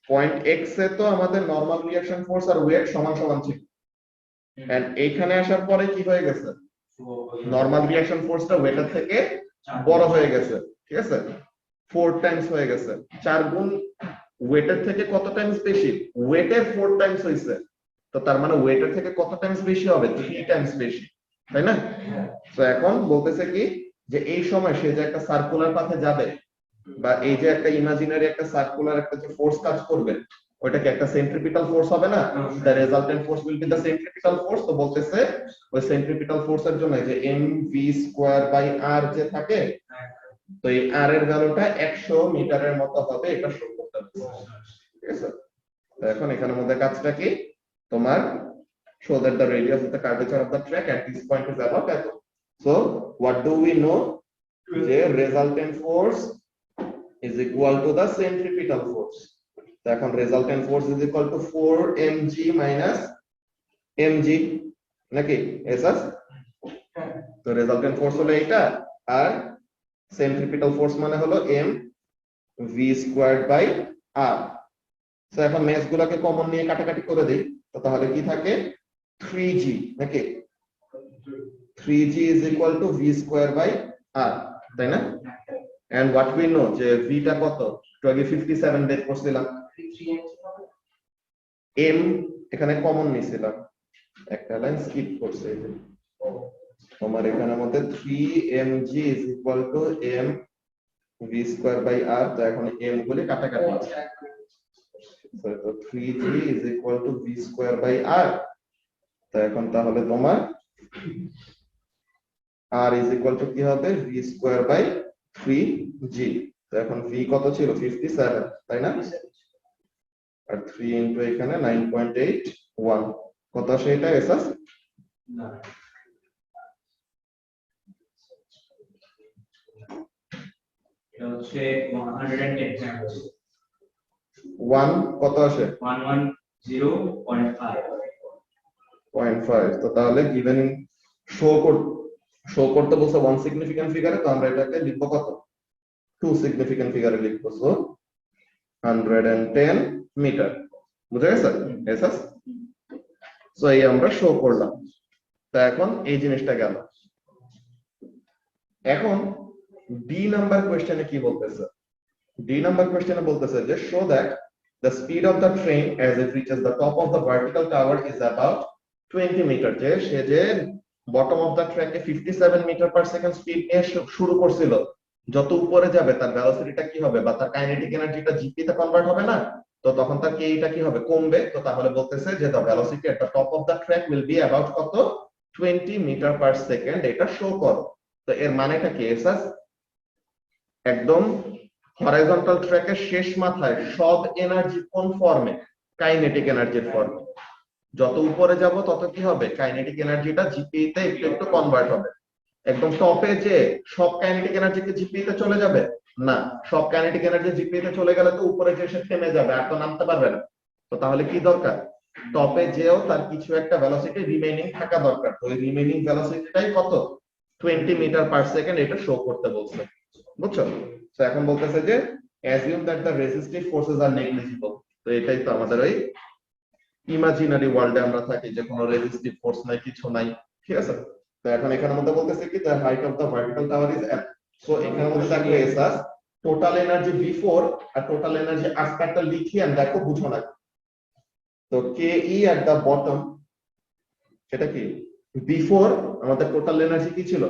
পয়েন্ট x এ তো আমাদের নরমাল রিঅ্যাকশন ফোর্স আর ওয়েট সমান সমান ছিল, এন্ড এইখানে আসার পরে কি হয়ে গেছে, নরমাল রিঅ্যাকশন ফোর্সটা ওয়েটের থেকে বড় হয়ে গেছে, ঠিক আছে, 4 টাইমস হয়ে গেছে, 4 গুণ ওয়েটের থেকে কত টাইমস বেশি, ওয়েটের 4 টাইমস হইছে, তো তার মানে ওয়েটের থেকে কত টাইমস বেশি হবে, 3 টাইমস বেশি, তাই না? তো এখন বলতেছে কি যে এই সময় সে যে একটা সার্কুলার পাথে যাবে, বা এই যে একটা ইমাজিনারি একটা সার্কুলার একটা যে ফোর্স কাজ করবে, ওইটা কি একটা সেন্ট্রিপিটাল ফোর্স হবে না, the resultant force will B the centripetal force. তো বলতেছে ওই সেন্ট্রিপিটাল ফোর্সের জন্য যে mv স্কয়ার বাই r যে থাকে, তো এই r এর ভ্যালুটা 100 মিটারের মতো হবে, এটা শো করতে হবে, ঠিক আছে? তো এখন এখানের মধ্যে কাজটা কি, তোমার show that the radius of the curvature of the track at this point is about এত। So what do we know, যে resultant force is equal to the centripetal force। তো এখন resultant force is equal to 4 mg minus mg, নাকি Asus? তো resultant force হলো এটা, আর centripetal force মানে হলো m v squared by r। তো এখন ম্যাথস গুলোকে কমন নিয়ে কাটাকাটি করে দেই, তো তাহলে কি থাকে, 3g, নাকি 3g is equal to v square by r, তাই না? and what we know যে v টা কত, তো আগে 57 বের করছিলাম, m এখানে কমন নিছিলাম, একটা লাইন স্কিপ করছে, এই যে তোমার এখানের মধ্যে 3mg is equal to m v square by r। তো এখন m গুলি কাটাকাটি, তো 3g is equal to v square by r। তো এখন তাহলে তোমার r is equal to কি হবে, v square by 3g। তো এখন v কত ছিল, 57, তাই না? আর 3 ইনটু এখানে 9.81, কত সেটা এসাস?
এটা হচ্ছে 110,
1 কত আসে,
110.5।
0.5। তো তাহলে গিভেন শো করতে বলছে 1 সিগনিফিক্যান্ট ফিগারে, তো আমরা এটাকে লিখবো কত, 2 সিগনিফিক্যান্ট ফিগারে লিখবো, সো 110 মিটার। বুঝা গেছে এসাস? সো এই আমরা শো করলাম। তো এখন এই জিনিসটা গেল, এখন ডি নাম্বার কোশ্চেনে কি বলতেছে, ডি নাম্বার কোশ্চেনে বলতেছে যে show that the speed of the train as it reaches the top of the vertical tower is about 20 meter. যে সে যে বটম অফ দা ট্র্যাকে 57 মিটার পার সেকেন্ড স্পিড নিয়ে শুরু করছিল, যত উপরে যাবে তার ভেলোসিটিটা কি হবে, বা তার কাইনেটিক এনার্জিটা জিপি তে কনভার্ট হবে না, তো তখন তার কেটা কি হবে, কমবে। তো তাহলে বলতেছে যে the velocity at the top of the track will be about কত, 20 মিটার পার সেকেন্ড, এটা শো করো। তো এর মানেটা কি এসাস, একদম হরাইজন্টাল ট্র্যাকের শেষ মাথায় সব এনার্জি কোন ফর্মে, কাইনেটিক এনার্জির ফর্মে, যত উপরে যাব তত কি হবে, কাইনেটিক এনার্জিটা জিপি তে একটু একটু কনভার্ট হবে। একদম টপে যে সব কাইনেটিক এনার্জি কি জিপি তে চলে যাবে না, সব কাইনেটিক এনার্জি জিপি তে চলে গেলে তো উপরে যে সে থেমে যাবে, আর তো নামতে পারবে না। তো তাহলে কি দরকার, টপে যেও তার কিছু একটা ভেলোসিটি রিমেইনিং থাকা দরকার। তো ওই রিমেইনিং ভেলোসিটিটাই কত, 20 মিটার পার সেকেন্ড, এটা শো করতে বলছে, বুঝছো? তো এখন বলতেছে যে assume that the resistive forces are negligible। তো এটাই তো আমাদের ওই ইমাজিনারি ওয়ার্ল্ডে আমরা থাকি, যে কোনো রেজিস্টিভ ফোর্স নাই, কিছু নাই, ঠিক আছে? তো এখন এখানের মধ্যে বলতেছে কি the height of the vertical tower is f। So এখানের মধ্যে থাকবে এসাস টোটাল এনার্জি বিফোর আর টোটাল এনার্জি আফটারটা লিখি আর দেখো বুঝো না। তো কে ই এট দা বটম, সেটা কি, বিফোর আমাদের টোটাল এনার্জি কি ছিল,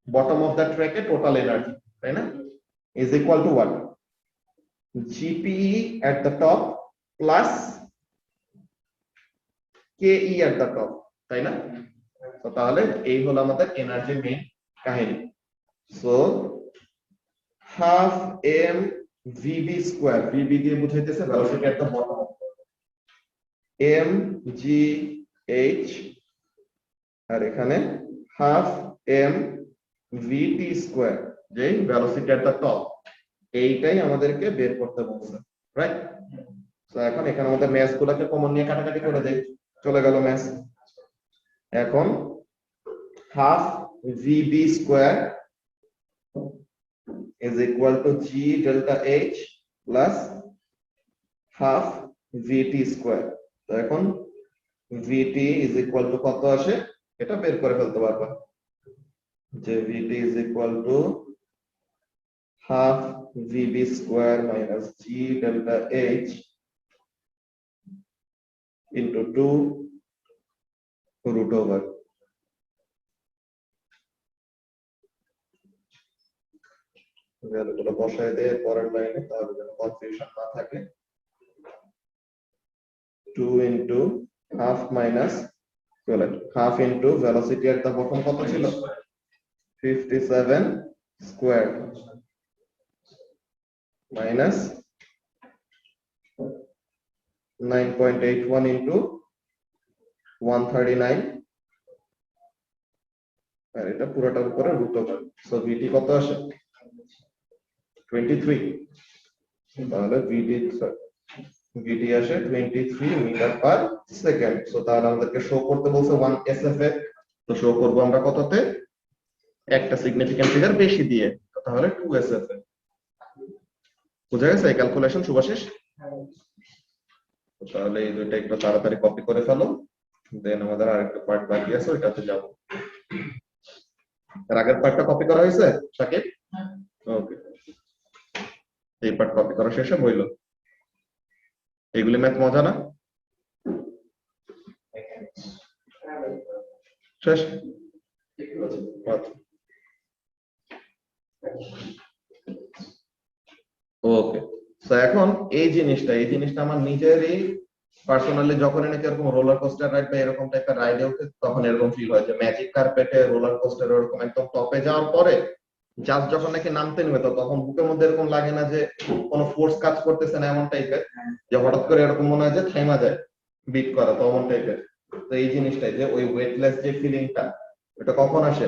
বটম অফ দা ট্র্যাকে টোটাল এনার্জি, তাই না, is equal to what, GPE at the top plus KE at the top, তাই না? তো তাহলে এই হলো আমাদের এনার্জি মেইন কাহিনী। So half m vb square, vb দিয়ে বুঝাইতেছে velocity at the bottom, m g h আর এখানে half m vt square, যে velocity at the top, এইটাই আমাদেরকে বের করতে বলছে, রাইট? তো এখন এখানে আমাদের ম্যাথ গুলোকে কমন নিয়ে কাটাকাটি করে দেই, চলে গেল ম্যাথ। এখন half vb square is equal to g delta h plus half vt square। তো এখন vt is equal to কত আসে এটা বের করে ফেলতে পারবা, যে vt is equal to half vb square minus g delta h into 2 root over ভ্যালুগুলো বসায় দিয়ে পরের লাইনে, তাহলে যেন কনফিউশন না থাকে। 2 into half minus half into velocity at the bottom কত ছিল? 57 square minus 9.81 into 139, আর এটা পুরোটার উপরে রুট ওভার। সো ভিটি কত আসে? 23। তাহলে ভিটি আসে 23 মিটার পার সেকেন্ড। সো তাহলে আমাদেরকে শো করতে বলছে 1 এসএফ, তো শো করব আমরা কততে? একটা সিগনিফিক্যান্ট ফিগার বেশি দিয়ে, তাহলে 2 এসএফ। বুঝা গেছে ক্যালকুলেশন শুভাশিস? তাহলে এই দুইটা একটু তাড়াতাড়ি কপি করে ফেলো, দেন আমাদের আরেকটা পার্ট বাকি আছে, ওইটাতে যাব। এর আগের পার্টটা কপি করা হয়েছে সাকিব? ওকে, এই পার্ট কপি করা শেষে বইল। এগুলি ম্যাথ মজা না? শেষ? ওকে, তো এখন এই জিনিসটা আমার নিজেরই পার্সোনালি, যখনই নাকি এরকম রোলার কোস্টার রাইড বা এরকম টাইপের রাইডে উঠে, তখন এরকম ফিল হয় যে ম্যাজিক কার্পেটে রোলার কোস্টার এরকম একদম টপে যাওয়ার পরে জাস্ট যখন নাকি নামতে নেবে, তো তখন বুকের মধ্যে এরকম লাগে না যে কোনো ফোর্স কাজ করতেছে না এমন টাইপের, যে হঠাৎ করে এরকম মনে হয় যে থাইমা যায় বিট করা, তো এমন টাইপের। তো এই জিনিসটাই যে ওই ওয়েটলেস যে ফিলিংটা, এটা কখন আসে?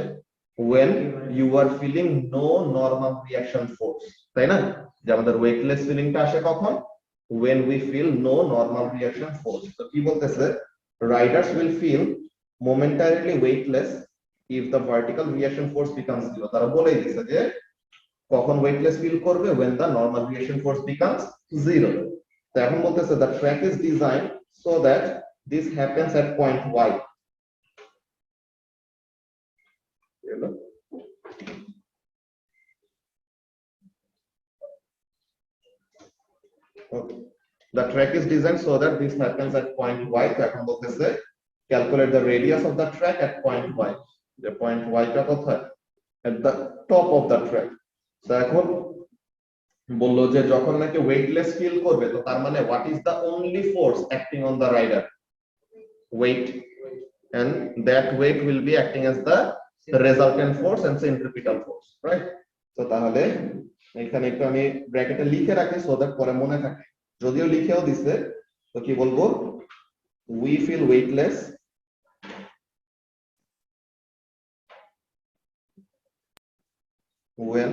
when you are feeling no normal reaction force, তাই না? যে আমাদের ওয়েটলেস ফিলিংটা আসে কখন? when we feel no normal reaction force। তো কি বলতেছে? riders will feel momentarily weightless if the vertical reaction force becomes zero। তারা বলেই দিছে যে কখন ওয়েটলেস ফিল করবে? when the normal reaction force becomes zero। তো এখন বলতেছে the track is designed so that this happens at point y। Okay. The track is designed so that this happens at point y। তো এখন বলতেছে calculate the radius of the track at point y। যে point y টা কোথায়? At the top of the track। তো এখন বললো যে যখন নাকি ওয়েটলেস ফিল করবে, তো তার মানে what is the only force acting on the rider? Weight, and that weight will be acting as the resultant force and centripetal force, right? তো তাহলে এখানে একটু আমি ব্র্যাকেটে লিখে রাখি সো দ্যাট পরে মনে থাকে, যদিও লিখেও দিছে। তো কি বলবো? we feel weightless when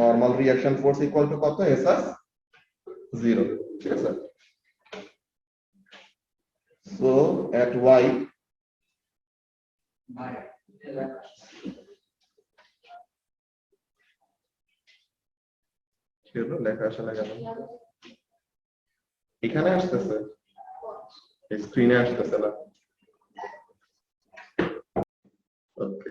normal reaction force equal to কত? এসএস 0, ঠিক আছে? so at y কি হলো? লেখা আসে না কেন? এখানে আসতেছে, স্ক্রিনে আসতেছে না। ওকে,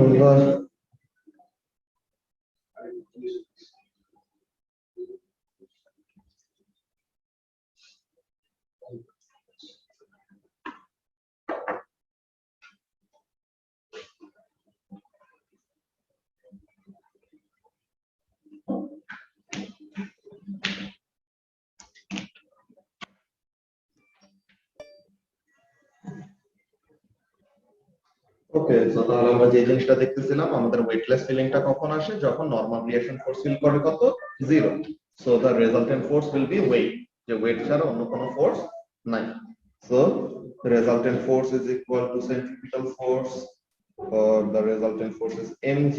আল্লাহ। ওকে, সো তাহলে আমরা যে জিনিসটা দেখতেছিলাম, আমাদের ওয়েটলেস ফিলিংটা কখন আসে, যখন নরমাল রিঅ্যাকশন ফোর্স ফিল করে কত, 0। So the resultant force will be weight, যে ওয়েট ছাড়া অন্য কোনো ফোর্স নাই। So resultant force is equal to centripetal force, or the resultant force is mg.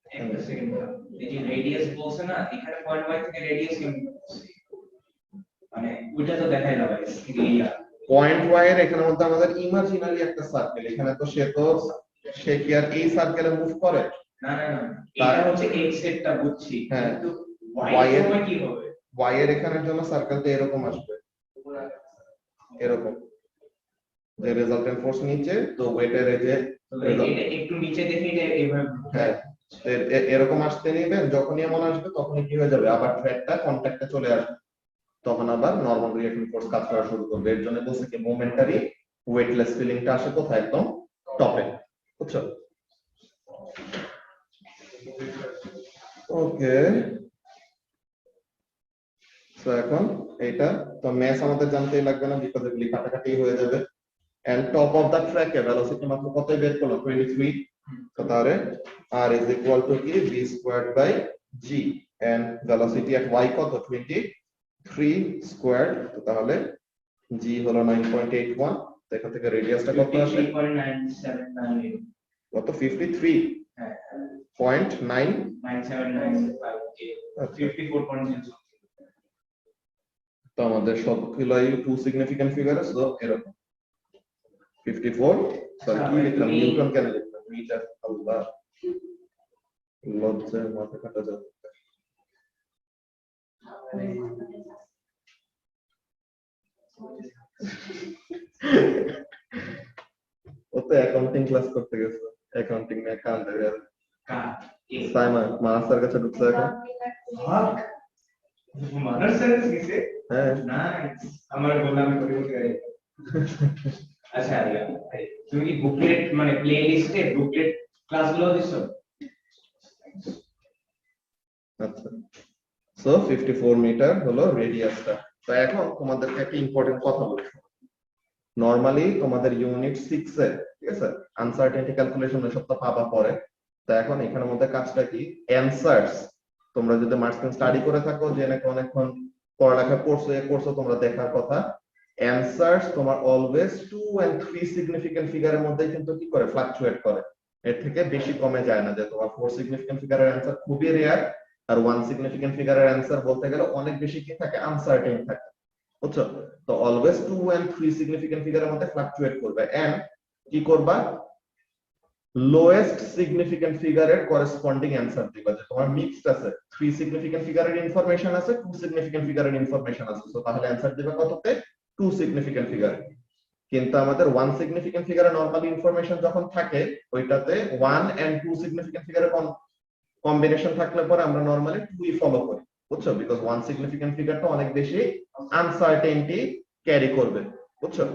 একটা সেকেন্ড, এই যে রেডিয়াস বলছে না, এখানে পয়েন্ট ওয়াই থেকে রেডিয়াস কেমন মানে ওইটা তো দেখাই না ভাই এরিয়া।
পয়েন্ট ওয়াই এর এখানের মধ্যে আমাদের ইমাজিনারি একটা সার্কেল, এখানে তো সে কি আর এই সার্কেলে মুভ করে?
না না না, এটা হচ্ছে এক্স এরটা বুঝছি,
হ্যাঁ,
কিন্তু
Y
ওয়াই এর
এর-
সময় কি হবে?
ওয়াই এর এখানের জন্য সার্কেলটা এরকম আসবে, এরকম, যে রেজাল্টেন্ট ফোর্স নিচে, তো ওয়েটের এই যে
তো এটা একটু নিচে দেখে এটা এইভাবে
হ্যাঁ এরকম আসতে নিবেন, যখনই এমন আসবে তখনই কি হয়ে যাবে, আবার ট্র্যাকটা কন্ট্যাক্টে চলে আসবে, তখন আবার নরমাল রিঅ্যাকশন ফোর্স কাজ করা শুরু করবে। এর জন্য বলছে কি মোমেন্টারি ওয়েটলেস ফিলিংটা আসে কোথায়, একদম টপে, বুঝছো? ওকে, সো এখন এইটা তো ম্যাথ আমাদের জানতেই লাগবে না, বিকজ এগুলি কাটাকাটি হয়ে যাবে। And top of the track এর ভেলোসিটি মাত্র কতই বের করলো, 23। তো তাহলে r is equal to কি v squared by g, and velocity at y কত, 23 squared। তো তাহলে g হলো 9.81। তো এখান থেকে রেডিয়াসটা কত আসে,
53.979
কত, 53.9।
হ্যাঁ 54.6।
তো আমাদের সবগুলাই টু সিগনিফিকেন্ট ফিগার, সো এরকম 54, সরি কি লিখলাম, নিউটন কেন লিখলাম, মিটার, আল্লাহ লজ্জায় মাথা কাটা যাবে। ও তো অ্যাকাউন্টিং ক্লাস করতে গেছে, অ্যাকাউন্টিং না কান্ডে সাইমন মাস্টার কাছে ঢুকছে এখন।
মাদার সায়েন্স গেছে,
হ্যাঁ
নাইস, আমার বললাম আমি পরিবর্তন করি। আচ্ছা রিয়া, তুমি কি বুকলেট মানে প্লে লিস্টে বুকলেট ক্লাসগুলো দিছো?
আচ্ছা, সো 54 মিটার হলো রেডিয়াসটা। তো এখন তোমাদেরকে একটা ইম্পর্টেন্ট কথা বলি, নরমালি তোমাদের ইউনিট 6 এ, ঠিক আছে, আনসার্টেনটি ক্যালকুলেশন এসব তো পাবা পরে। তো এখন এখানের মধ্যে কাজটা কি, অ্যানসারস, তোমরা যদি মার্কস স্টাডি করে থাকো, যে নাকি অনেকক্ষণ পড়ালেখা করছো তোমরা দেখার কথা, অ্যানসারস তোমার অলওয়েজ 2 and 3 সিগনিফিকেন্ট ফিগারের মধ্যে কিন্তু কি করে, ফ্লাকচুয়েট করে, এর থেকে বেশি কমে যায় না। যে তোমার 4 সিগনিফিকেন্ট ফিগারের অ্যানসার খুবই রেয়ার, আর 1 সিগনিফিকেন্ট ফিগারের অ্যানসার বলতে গেলে অনেক বেশি কি থাকে, আনসার্টেন থাকে, বুঝছো? তো অলওয়েজ 2 and 3 সিগনিফিকেন্ট ফিগারের মধ্যে ফ্লাকচুয়েট করবে, এন্ড কি করবা, লোয়েস্ট সিগনিফিকেন্ট ফিগারের করেসপন্ডিং অ্যানসার দিবা। যে তোমার মিক্সড আছে, 3 সিগনিফিকেন্ট ফিগারের ইনফরমেশন আছে, 2 সিগনিফিকেন্ট ফিগারের ইনফরমেশন আছে, তো তাহলে অ্যানসার দিবা কততে, 2 সিগনিফিকেন্ট ফিগার। কিন্তু আমাদের 1 সিগনিফিকেন্ট ফিগারে নরমালি ইনফরমেশন যখন থাকে, ওইটাতে 1 and 2 সিগনিফিকেন্ট ফিগারের কম্বিনেশন থাকলে পরে আমরা নরমালি 2ই ফলো করি, বুঝছো? বিকজ 1 সিগনিফিকেন্ট ফিগারটা অনেক বেশি আনসার্টেনটি ক্যারি করবে, বুঝছো?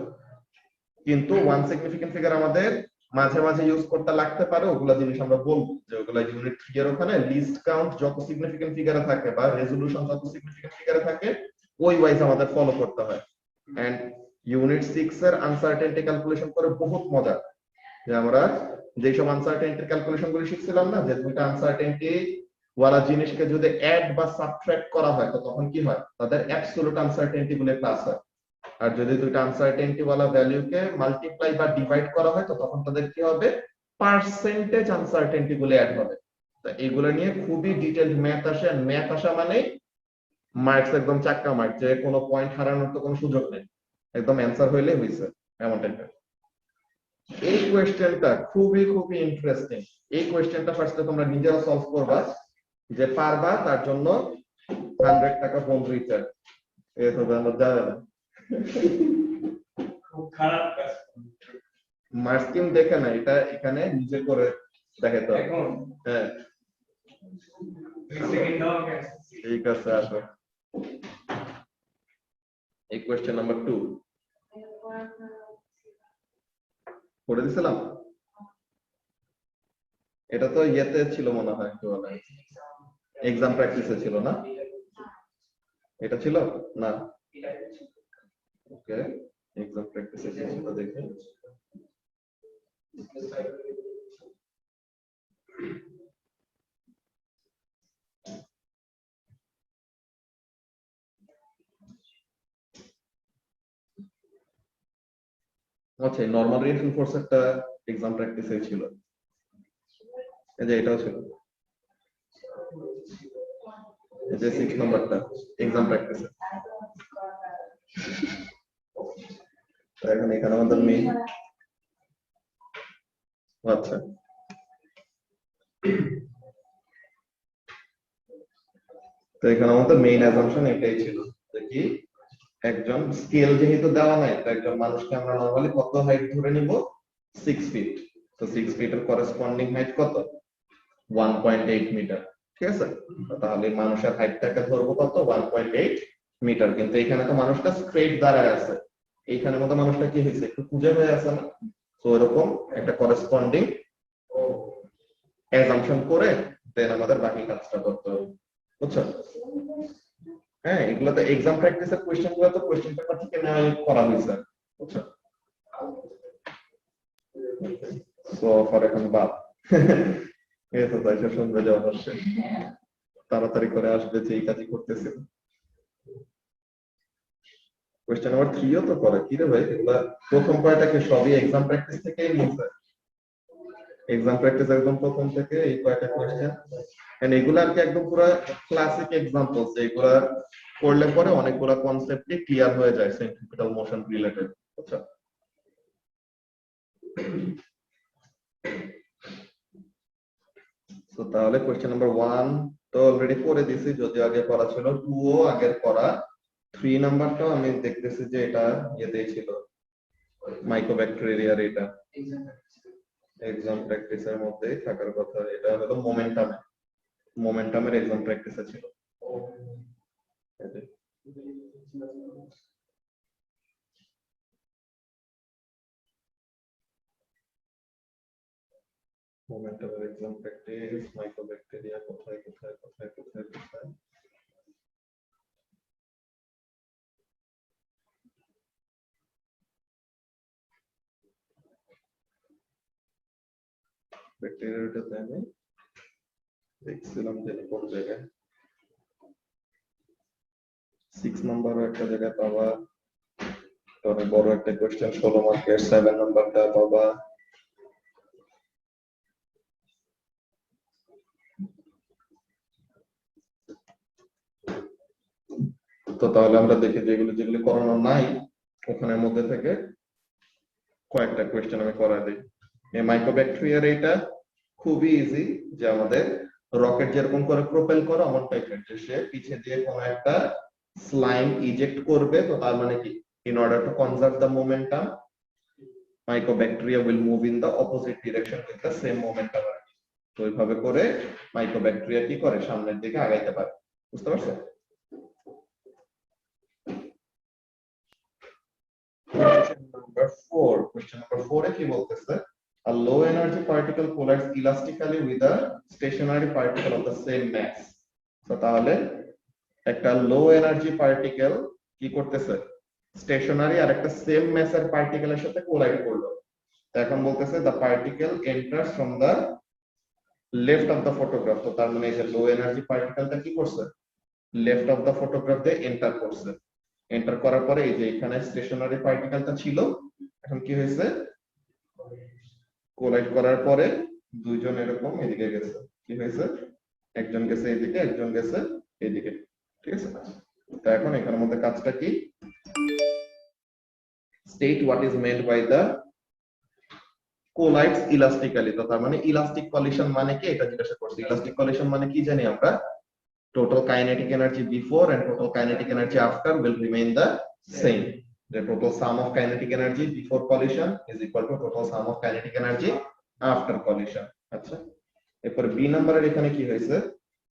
কিন্তু 1 সিগনিফিকেন্ট ফিগার আমাদের মাঝে মাঝে ইউজ করতে লাগতে পারে, ওগুলা জিনিস আমরা বলবো, যে ওগুলা ইউনিট 3 এর ওখানে লিস্ট কাউন্ট যত সিগনিফিকেন্ট ফিগারে থাকে বা রেজোলিউশন যত সিগনিফিকেন্ট ফিগারে থাকে, ওই ওয়াইজ আমাদের ফলো করতে হয়। এন্ড ইউনিট 6 এর আনসার্টেনটি ক্যালকুলেশন করে বহুত মজা, যে আমরা যেসব আনসার্টেনটির ক্যালকুলেশন গুলো শিখছিলাম না, যে দুইটা আনসার্টেনটি ওয়ালা জিনিসকে যদি অ্যাড বা সাবট্রাক্ট করা হয়, তো তখন কি হয়, তাদের অ্যাবসলিউট আনসার্টেনটি বলে ক্লাস হয়। আর যদি দুইটা আনসার্টেনটি ওয়ালা ভ্যালুকে মাল্টিপ্লাই বা ডিভাইড করা হয়, তো তখন তাদের কি হবে, পার্সেন্টেজ আনসার্টেনটি বলে অ্যাড হবে। তো এগুলো নিয়ে খুবই ডিটেইলড ম্যাথ আসে, ম্যাথ আসা মানে মার্কস একদম চাক্কা মার্ক, যে কোনো পয়েন্ট হারানোর তো কোনো সুযোগ নেই, একদম অ্যানসার হইলে হইছে এমন টাইপের। এই কোশ্চেনটা খুবই খুবই ইন্টারেস্টিং। এই কোশ্চেনটা ফার্স্টে তোমরা নিজেরা সলভ করবা, যে পারবা তার জন্য 100 টাকা ফোন রিচার্জ। এই তো আমার যাবে না,
খুব খারাপ কাজ।
মার্কিং দেখে না, এটা এখানে নিজে করে দেখাতে হবে।
এখন
হ্যাঁ
2 সেকেন্ড দাও আমাকে।
ঠিক আছে, আসো। এই কোশ্চেন নাম্বার 2 করে দিছিলাম। এটা তো ইয়েতে ছিল মনে হয়, কি বলে, এক্সাম প্র্যাকটিসে ছিল না? এটা ছিল না? ওকে, এক্সাম প্র্যাকটিসে ছিল, দেখি। আচ্ছা, নরমাল রিঅ্যাকশন ফোর্স একটা এক্সাম প্র্যাকটিসে ছিল, এই যে এটাও ছিল, এই যে 6 নাম্বারটা এক্সাম প্র্যাকটিসে। এখন এখানে আমাদের মেইন, আচ্ছা তো এখানে আমাদের মেইন অ্যাজাম্পশন এটাই ছিল যে কি, একজন স্কেল যেহেতু দেওয়া নাই, তো একজন মানুষকে আমরা নরমালি কত হাইট ধরে নিব, 6 ফিট। তো 6 ফিটের করেসপন্ডিং হাইট কত, 1.8 মিটার। ঠিক আছে, তাহলে মানুষের হাইটটাকে ধরবো কত, 1.8 মিটার। কিন্তু এখানে তো মানুষটা স্ট্রেট দাঁড়ায় আছে, এইখানে মতো মানুষটা কি হয়েছে, একটু খুঁজে হয়ে আছে না? তো এরকম একটা করেসপন্ডিং অ্যাজাম্পশন করে দেন আমাদের বাকি কাজটা করতে হবে, বুঝছো? হ্যাঁ, এগুলো তো এক্সাম প্র্যাকটিসের কোশ্চেন গুলো, তো কোশ্চেন পেপার থেকে নেওয়া করা হয়েছে, বুঝছো? সো ফর এখন বাদ। এই তো তাই শুনবে যে অবশ্যই তাড়াতাড়ি করে আসবে যে এই কাজই করতেছে। কোশ্চেন নাম্বার 3 ও তো করে কি রে ভাই, এগুলা প্রথম কয়টাকে সবই এক্সাম প্র্যাকটিস থেকেই নিয়েছে। এক্সাম প্র্যাকটিস একদম প্রথম থেকে এই কয়টা কোশ্চেন, এন্ড এগুলা আর কি একদম পুরো ক্লাসিক এক্সাম্পলস, এগুলা করলে পরে অনেকগুলা কনসেপ্টই ক্লিয়ার হয়ে যায় সেন্ট্রিপিটাল মোশন রিলেটেড, আচ্ছা। তো তাহলে কোশ্চেন নাম্বার 1 তো অলরেডি করে দিছি, যদি আগে করা ছিল, 2 ও আগের করা, 3 নাম্বারটাও আমি দেখতেছি যে এটা ইয়েতেই ছিল, মাইকোব্যাকটেরিয়ার, এটা এক্সাম প্র্যাকটিসের মধ্যেই থাকার কথা। এটা হলো মোমেন্টামের এক্সাম প্র্যাকটিসে ছিল। মোমেন্টামের এক্সাম প্র্যাকটিস, মাইকোব্যাকটেরিয়া কোথায় কোথায় কোথায় কোথায় কোথায়, ব্যাকটেরিয়াটাতে আমি দেখছিলাম যে কোন জায়গায়, 6 নাম্বার একটা জায়গায় পাবা, অনেক বড় একটা কোশ্চেন 16 মার্কের 7 নাম্বারটা পাবা। তো তাহলে আমরা দেখি যেগুলো যেগুলো করানো নাই ওখানের মধ্যে থেকে কয়েকটা কোশ্চেন আমি করাই দিই। এই মাইকোব্যাকটেরিয়ার এটা খুবই ইজি, যে আমাদের রকেট যেরকম করে প্রোপেল করে এমন টাইপের, যে সে পিছে দিয়ে কোনো একটা স্লাইম ইজেক্ট করবে, তো তার মানে কি, in order to conserve the momentum mycobacteria will move in the opposite direction with the same momentum। তো এইভাবে করে মাইকোব্যাকটেরিয়া কি করে, সামনের দিকে আগাইতে পারে, বুঝতে পারছো? Question number 4 এ কি বলতেছে, a low energy particle collides elastically with a stationary particle of the same mass। তো তাহলে একটা লো এনার্জি পার্টিকেল কি করতেছে, স্টেশনারি আর একটা সেম ম্যাসের পার্টিকেলের সাথে কোলাইড করলো। এখন বলতেছে the particle enters from the left of the photograph। তো তার মানে এই যে লো এনার্জি পার্টিকেলটা কি করছে, লেফট অফ দা ফটোগ্রাফ দিয়ে এন্টার করছে। এন্টার করার পরে এই যে এখানে স্টেশনারি পার্টিকেলটা ছিল, এখন কি হয়েছে, কোলাইড করার পরে দুইজন এরকম এদিকে গেছে, কি হয়েছে, একজন গেছে এদিকে, একজন গেছে এদিকে, ঠিক আছে? তো এখন এখানের মধ্যে কাজটা কি, state what is meant by the কোলাইডস ইলাস্টিক্যালি। তো তার মানে ইলাস্টিক কলিশন মানে কি এটা জিজ্ঞাসা করছে। ইলাস্টিক কলিশন মানে কি জানি আমরা, total kinetic energy before and total kinetic energy after will remain the same. The total sum of kinetic energy before collision is equal to total sum of kinetic energy after collision. আচ্ছা, এরপর B নাম্বারের এখানে কি হয়েছে,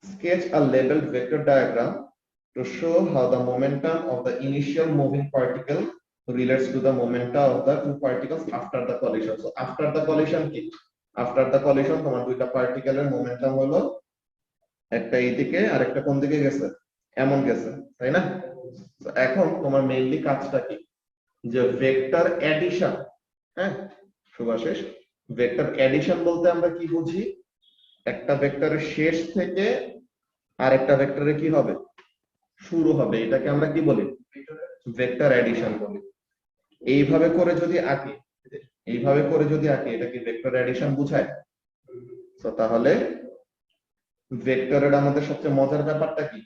sketch a labeled vector diagram to show how the momentum of the initial moving particle relates to the momentum of the two particles after the collision. So after the collision কি, after the collision তোমার দুইটা পার্টিকেলের momentum হলো একটা এই দিকে আর একটা কোন দিকে গেছে, এমন গেছে, তাই না? তো এখন তোমার মেইনলি কাজটা কি, যে ভেক্টর অ্যাডিশন। হ্যাঁ শুভাশিস, ভেক্টর অ্যাডিশন বলতে আমরা কি বুঝি, একটা ভেক্টরের শেষ থেকে আরেকটা ভেক্টরে কি হবে, শুরু হবে, এটাকে আমরা কি বলি, ভেক্টর অ্যাডিশন বলি। এইভাবে করে যদি আঁকি, এইভাবে করে যদি আঁকি, এটা কি ভেক্টর অ্যাডিশন বুঝায়? তো তাহলে ভেক্টরের আমাদের সবচেয়ে মজার ব্যাপারটা কি,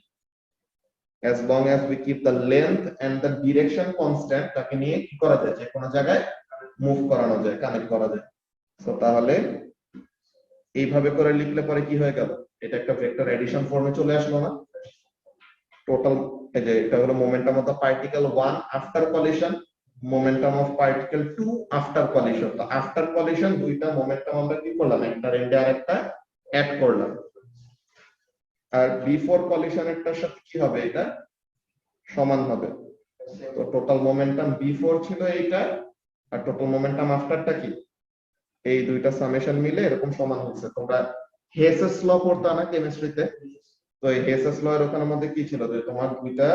as long as we keep the length and the direction constant, তাকে নিয়ে কি করা যায়, যে কোনো জায়গায় মুভ করানো যায়, কানেক্ট করা যায়। তো তাহলে এইভাবে করে লিখলে পরে কি হয়ে গেল, এটা একটা ভেক্টর এডিশন ফর্মে চলে আসলো না? টোটাল এই যে এটা হলো momentum of the particle 1 after collision, momentum of particle 2 after collision. তো আফটার কলিশন দুইটা মোমেন্টাম আমরা কি করলাম, একটা এন্ডে আরেকটা অ্যাড করলাম। আর বিফোর কলিশনেরটার সাথে কি হবে, এটা সমান হবে। তো টোটাল মোমেন্টাম বিফোর ছিল এইটা, আর টোটাল মোমেন্টাম আফটারটা কি, এই দুইটা সামেশন মিলে এরকম সমান হচ্ছে। তোমরা হেসেস ল পড়তা না কেমিস্ট্রিতে? তো এই হেসেস ল এর ওখানে মধ্যে কি ছিল, যে তোমার দুইটা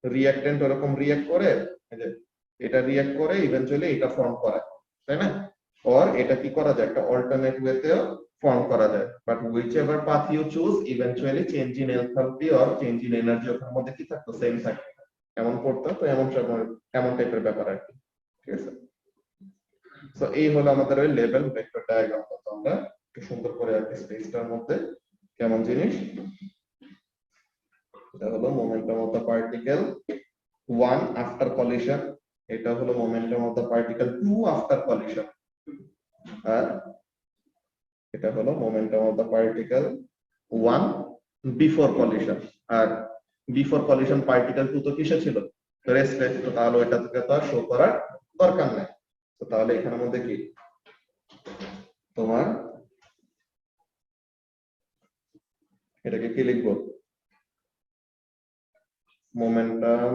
রিঅ্যাকট্যান্ট এরকম রিঅ্যাক্ট করে, এই যে এটা রিঅ্যাক্ট করে ইভেন্চুয়ালি এটা ফর্ম করে, তাই না? অর এটা কি করা যায়, একটা অল্টারনেট ওয়েতেও ফর্ম করা যায়। But whichever path you choose, eventually change in enthalpy or change in energy ওখানের মধ্যে কি থাকতো, সেম থাকতো। এমন পড়তো, তো এমন টাইপের ব্যাপার আর কি, ঠিক আছে? সো এই হলো আমাদের ওই লেভেল ভেক্টর ডায়াগ্রাম। তো আমরা একটু সুন্দর করে আঁকি স্পেসটার মধ্যে, কেমন জিনিস, এটা হলো momentum of the particle 1 after collision, এটা হলো momentum of the particle 2 after collision, আর এটা হলো momentum of the particle 1 before collision. আর বিফোর কলিশন পার্টিকেল 2 তো কিসে ছিল, রেস্টে। তো তাহলে এটা থেকে তো আর শো করার দরকার নাই। তো তাহলে এখানের মধ্যে কি তোমার, এটাকে কি লিখবো, মোমেন্টাম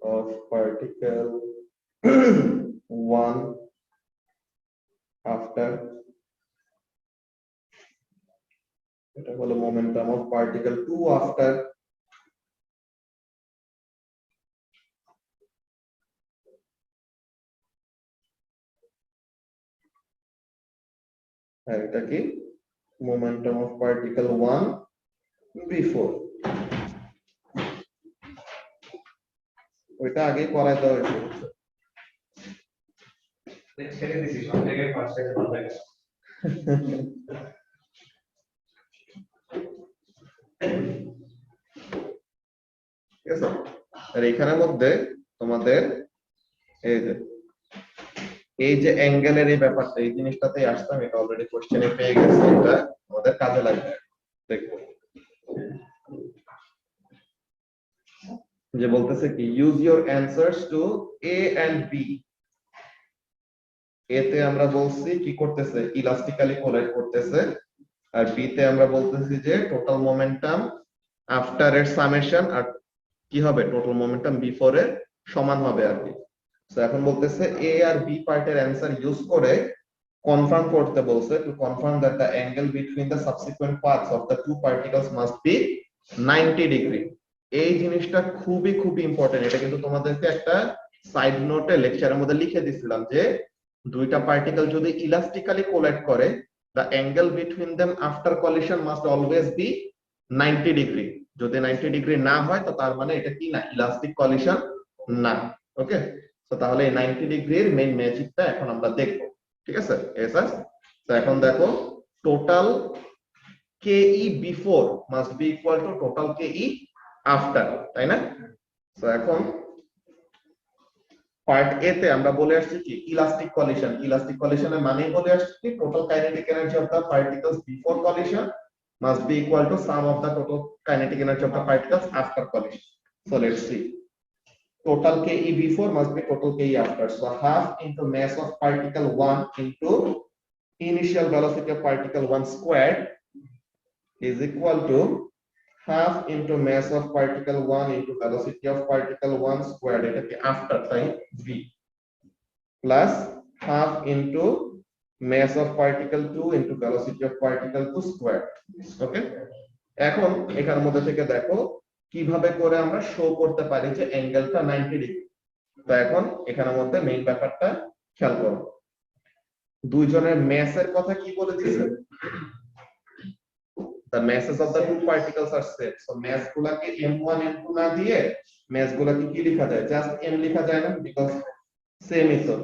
of particle 1 after, এটা হলো মোমেন্টাম অফ পার্টিকেল 2 আফটার, আর এটা কি মোমেন্টাম অফ পার্টিকেল 1 বিফোর। ওইটা আগে করাই দেওয়া হয়েছে।
ছেড়ে দিছি সব জায়গায় ফার্স্ট থেকে ভালো লাগে।
ঠিক আছে, আর এখানের মধ্যে তোমাদের এই যে অ্যাঙ্গেলের এই ব্যাপারটা, এই জিনিসটাতেই আসতাম, এটা অলরেডি কোশ্চেনে পেয়ে গেছে, এটা আমাদের কাজে লাগবে। দেখো যে বলতেছে কি, use your answers to A and B. A তে আমরা বলছি কি করতেছে, ইলাস্টিক্যালি কোলাইড করতেছে, আর বি তে আমরা বলতেছি যে টোটাল মোমেন্টাম আফটার এর সামেশন আর কি হবে, টোটাল মোমেন্টাম বিফোর এর সমান হবে আর কি। তো এখন বলতেছে এ আর বি পার্টের অ্যানসার ইউজ করে কনফার্ম করতে বলছে, to confirm that the angle between the subsequent parts of the two particles must be 90 degree. এই জিনিসটা খুবই খুবই ইম্পর্টেন্ট। এটা কিন্তু তোমাদেরকে একটা সাইড নোটে লেকচারের মধ্যে লিখে দিছিলাম যে দুইটা পার্টিকেল যদি ইলাস্টিক্যালি কোলাইড করে, the angle between them after collision must always be 90 degree. যদি 90 ডিগ্রি না হয় তো তার মানে এটা কি না, ইলাস্টিক কলিশন না। ওকে, তো তাহলে এই 90 ডিগ্রির মেইন ম্যাজিকটা এখন আমরা দেখব, ঠিক আছে? তো এখন দেখো total KE before must be equal to total KE after, তাই না? তো এখন পার্ট এ তে আমরা বলে আসছি কি ইলাস্টিক কলিশনের মানে বলে আসছি কি total kinetic energy of the particles before collision must be equal to sum of the total kinetic energy of the particles after collision. So let's see. Total KE before must be total KE after. So half into mass of particle 1 into initial velocity of particle 1 squared is equal to half into mass of particle 1 into velocity of particle 1 squared, এটা কি after time v, plus half into mass of particle 2 into velocity of particle 2 squared. ওকে, এখন এখানের মধ্যে থেকে দেখো কিভাবে করে আমরা শো করতে পারি যে অ্যাঙ্গেলটা 90 ডিগ্রি। তো এখন এখানের মধ্যে মেইন ব্যাপারটা খেয়াল করো, দুইজনের ম্যাসের কথা কি বলে দিয়েছে, the masses of the two particles are set. So mass গুলাকে m1 m2 না দিয়ে mass গুলাকে কি লেখা যায়, জাস্ট m লেখা যায় না, বিকজ সেম ই তো।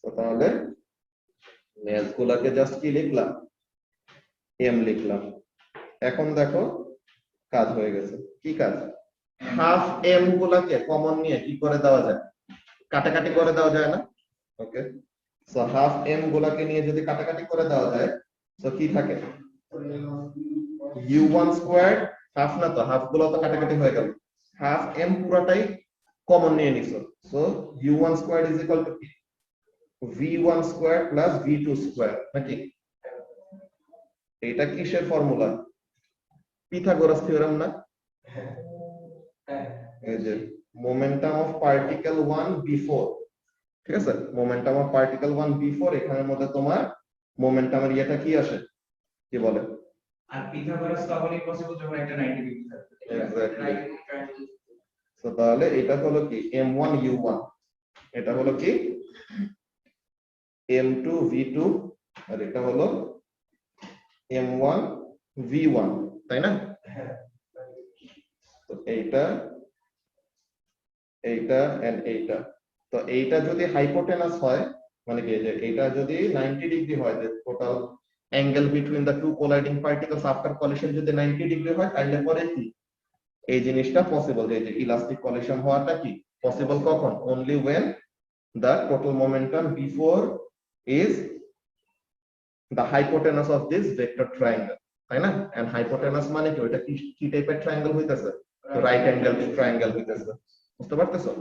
তো তাহলে mass গুলাকে জাস্ট কি লিখলাম, m লিখলাম। এখন দেখো কাজ হয়ে গেছে, কি কাজ, হাফ m গুলাকে কমন নিয়ে কি করে দেওয়া যায়, কাটাকাটি করে দেওয়া যায় না? ওকে, সো হাফ m গুলাকে নিয়ে যদি কাটাকাটি করে দেওয়া যায় তো কি থাকে, u1 স্কয়ার, হাফ না তো, হাফ গুলো তো কাটাকাটি হয়ে গেল, হাফ m পুরোটাই কমন নিয়ে নিছো। So u1 square is equal to কি, v1 square plus v2 square, নাকি? এটা কিসের ফর্মুলা, পিথাগোরাস থিওরেম না? এই যে মোমেন্টাম অফ পার্টিকেল 1 বিফোর, ঠিক আছে, মোমেন্টাম অফ পার্টিকেল 1 বিফোর, এখানের মধ্যে তোমার মোমেন্টামের ইয়েটা কি আসে, কি বলে?
আর পিথাগোরাস তখনই পসিবল যখন একটা 90 ডিগ্রি থাকে।
এক্স্যাক্টলি। সো তাহলে এটা হলো কি m1 u1, এটা হলো কি m2 v2, আর এটা হলো m1 v1, তাই না? তো এইটা এন্ড এইটা, তো এইটা যদি হাইপোটেনাস হয় মানে কি, যে এইটা যদি 90 ডিগ্রি হয়, যে total angle between the two colliding particles after collision যদি 90 ডিগ্রি হয়, তাহলে পরে কি এই জিনিসটা পসিবল, যে ইলাস্টিক কলিশন হওয়াটা কি পসিবল কখন, only when the total momentum before is the hypotenuse of this vector triangle, তাই না? এন্ড হাইপোটেনাস মানে কি, ওটা কি টাইপের ট্রায়াঙ্গেল হইতাছে, রাইট অ্যাঙ্গেল ট্রায়াঙ্গেল হইতাছে, বুঝতে পারতেছো?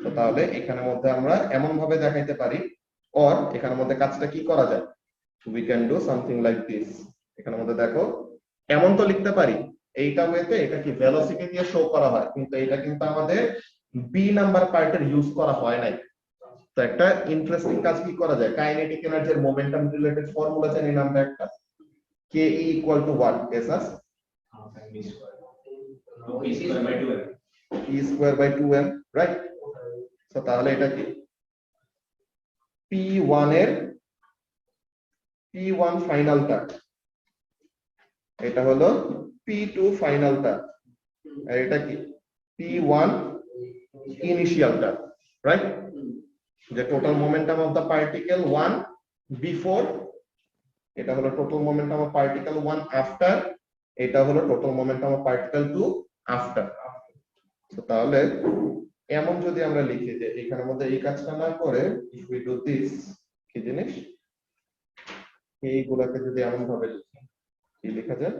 তো তাহলে এখানের মধ্যে আমরা এমন ভাবে দেখাইতে পারি, অর এখানের মধ্যে কাজটা কি করা যায়, we can do something like this. এখানের মধ্যে দেখো এমন তো লিখতে পারি, এইটা ওয়েতে এটা কি ভেলোসিটি দিয়ে শো করা হয়, কিন্তু এটা কিন্তু আমাদের বি নাম্বার পার্টের ইউজ করা হয় নাই। তো একটা ইন্টারেস্টিং কাজ কি করা যায়, কাইনেটিক এনার্জির মোমেন্টাম রিলেটেড ফর্মুলা জানি আমরা একটা, ke equal to what, SS e square by 2m, right? So তাহলে এটা কি p1 এর p1 ফাইনালটা, এটা হলো p2 ফাইনালটা, আর এটা কি p1 ইনিশিয়ালটা, রাইট? যে total momentum of the particle 1 before, এটা হলো total momentum of particle 1 after, এটা হলো total momentum of particle 2 after. তো তাহলে এমন যদি আমরা লিখি যে এখানের মধ্যে এই কাজটা না করে ইফ উই ডু দিস, কি জিনিস, এইগুলাকে যদি এমন ভাবে লিখি, কি লেখা যায়,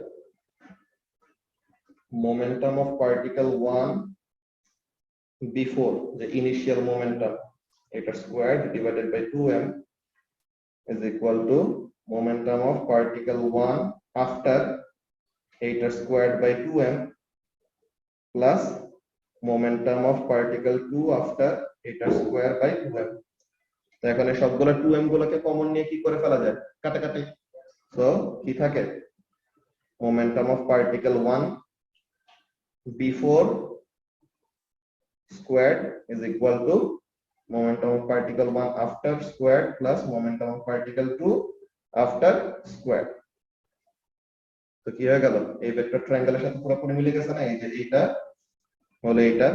মোমেন্টাম অফ পার্টিকেল 1 বিফোর, যে ইনিশিয়াল মোমেন্টাম, এটা square divided by 2m is equal to momentum of particle 1 after, এটা squared by 2m plus momentum of particle 2 after, এটা square by 2m। তো এখন এই সবগুলো 2m গুলোকে কমন নিয়ে কি করে ফেলা যায়, কাটাকাটি। তো কি থাকে, momentum of particle 1 before squared is equal to momentum of particle 1 after squared plus momentum of particle 2 after squared। তো কি হয়ে গেল, এই ভেক্টর ট্রায়াঙ্গেলের সাথে পুরোপুরি মিলে গেছে না, এই যে এটা হলো এটা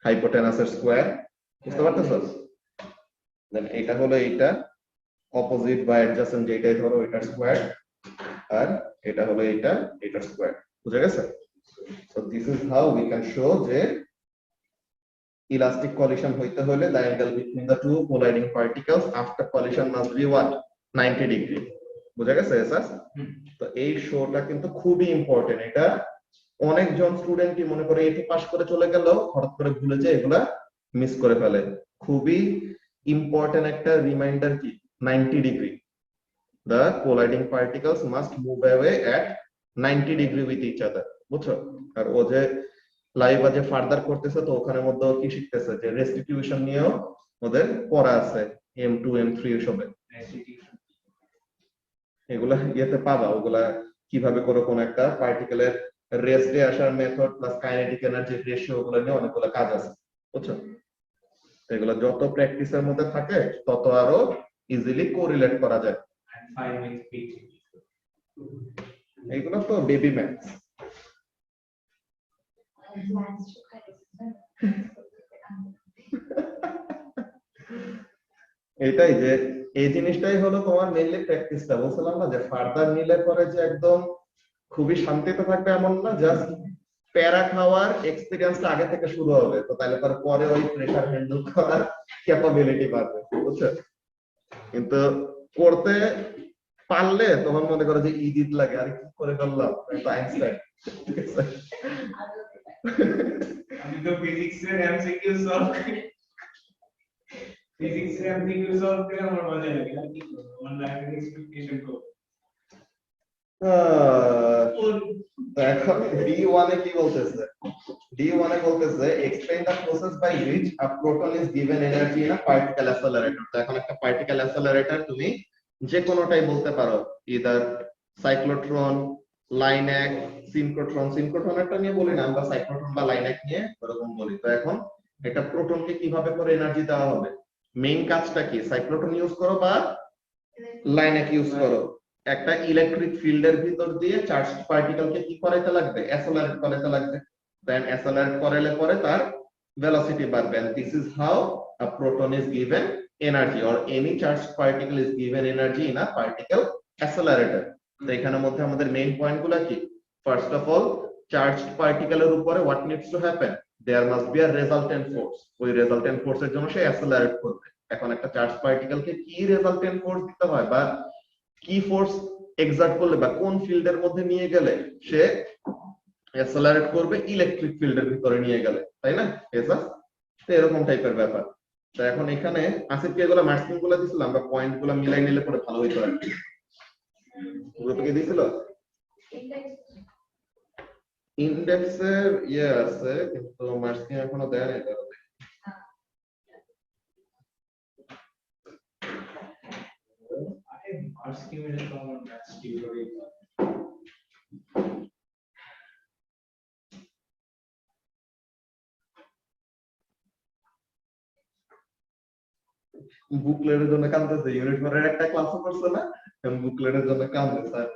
হাইপোটেনাসের স্কয়ার, বুঝতে পারতেছো? দেন এটা হলো এটা অপোজিট বা অ্যাডজাসেন্ট, যেটাই ধরো এটার স্কয়ার, আর এটা হলো এটা স্কয়ার বুঝা গেছে so this is how we can show যে elastic collision হইতে হলে the angle between the two colliding particles after collision must be what 90 degree বুঝা গেছে স্যার তো এই শোটা কিন্তু খুবই ইম্পর্টেন্ট এটা অনেকজন স্টুডেন্টই মনে করে এটি পাস করে চলে গেল হঠাৎ করে ভুলে যায় এগুলা মিস করে ফেলে খুবই ইম্পর্টেন্ট একটা রিমাইন্ডার কি 90 degree the colliding particles must move away at 90 degree with each other বুঝছো আর ও যে লাইভ আজ ফার্দার করতেছে তো ওখানে মধ্যে কি শিখতেছে যে রেস্টিটিউশন নিয়েও ওদের পড়া আছে m2 m3 এসবে এগুলা ইয়েতে পাবা ওগুলা কিভাবে করে কোন একটা পার্টিকেলের রেস্টে আসার method plus kinetic energy ratio ওগুলা নিয়ে অনেকগুলো কাজ আছে বুঝছো এগুলা যত প্র্যাকটিসের মধ্যে থাকে তত আরো ইজিলি কোরিলেট করা যায় এগুলো তো বেবি ম্যাথস এটাই যে এই জিনিসটাই হলো তোমার মেইনলি প্র্যাকটিসটা বলছিলাম না যে ফার্দার নিলে পরে যে একদম খুবই শান্তিতে থাকবে এমন না জাস্ট প্যারা খাওয়ার এক্সপেরিয়েন্সটা আগে থেকে শুরু হবে তো তাহলে পরে ওই প্রেসার হ্যান্ডেল করার ক্যাপাবিলিটি বাড়বে বুঝছো কিন্তু করতে পারলে তোমার মনে করো যে ইজিত লাগে আর কি করে করলাম তো আইনস্টাইন
আমি তো ফিজিক্সের এমসিকিউ সলভ করি ফিজিক্সের এমসিকিউ সলভ করে আমার মজা লাগে আর কি করব আমার লাইফের এক্সপেকটেশন কো
এখন D1 এ কি বলতেছে D1 এ বলতেছে explain the process by which a proton is given energy in a particle accelerator তো এখন একটা particle accelerator তুমি যে কোনোটাই বলতে পারো either cyclotron লাইন্যাক সিনক্রোট্রন একটা নিয়ে বলি না আমরা সাইক্লোট্রন বা লাইন্যাক নিয়ে এরকম বলি তো এখন একটা প্রোটনকে কিভাবে করে এনার্জি দেওয়া হবে মেইন কাজটা কি সাইক্লোট্রন ইউজ করো বা লাইন্যাক ইউজ করো একটা ইলেকট্রিক ফিল্ডের ভিতর দিয়ে চার্জড পার্টিকেলকে কি করাইতে লাগবে অ্যাসেলারেট করাইতে লাগবে দেন অ্যাসেলারেট করাইলে পরে তার ভেলোসিটি বাড়বে and this is how a proton is given energy or any charged particle is given energy in a particle accelerator তো এখানের মধ্যে আমাদের মেইন পয়েন্টগুলো কি ফার্স্ট অফ অল চার্জড পার্টিকেলের উপরে what needs to happen there must be a resultant force ওই resultant ফোর্সের জন্য সে অ্যাসেলারেট করবে এখন একটা চার্জ পার্টিকেলকে কি রেজাল্টেন্ট ফোর্স দিতে হয় বা কি ফোর্স এক্সার্ট করলে বা কোন ফিল্ডের মধ্যে নিয়ে গেলে সে অ্যাসেলারেট করবে ইলেকট্রিক ফিল্ডের ভিতরে নিয়ে গেলে তাই না এসা তো এরকম টাইপের ব্যাপার তো এখন এখানে আসিফ কি এগুলো মার্কিং গুলো দিছিল আমরা পয়েন্টগুলো মিলাই নিলে পরে ভালো হইতো আর কি গ্রুপে কি দিছিল ইন্ডেক্সের ইয়ে আছে কিন্তু মার্কিং এখনো দেয় নাই তাহলে
মার্কিং এর তো আমার ম্যাথস টিউটোরে
বুকলেটের জন্য কাঁদতেছে ইউনিট 4 এর একটা ক্লাসও করছে না আমি বুকলেটের জন্য কাঁদতে স্যার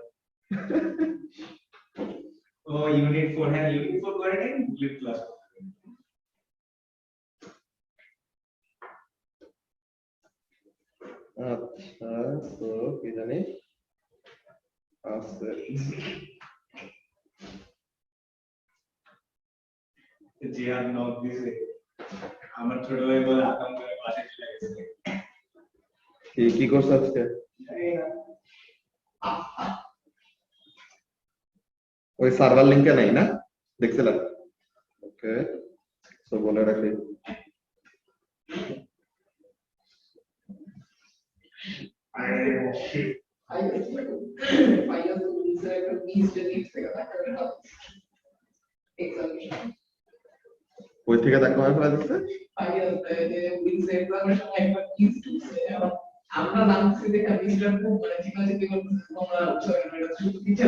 ও ইউনিট 4 হ্যাঁ ইউনিট 4 করে নেন বুকলেট ক্লাস
আচ্ছা তো কি জানি আছে
যে আর নক দিছে আমার ছোট ভাই বলে আকাম করে পাশে চলে গেছে
কি করছ আজকে ওই সার্ভার লিংকে নাই না দেখছিলাম ওকে সো বলে রাখি ওই থেকে দেখা হয় ফেলা দিচ্ছে
আমরা নামছি দেখা মিস্টার খুব মানে চিকাচিকি করতেছে তোমরা ছয় মিনিট শুধু পিছে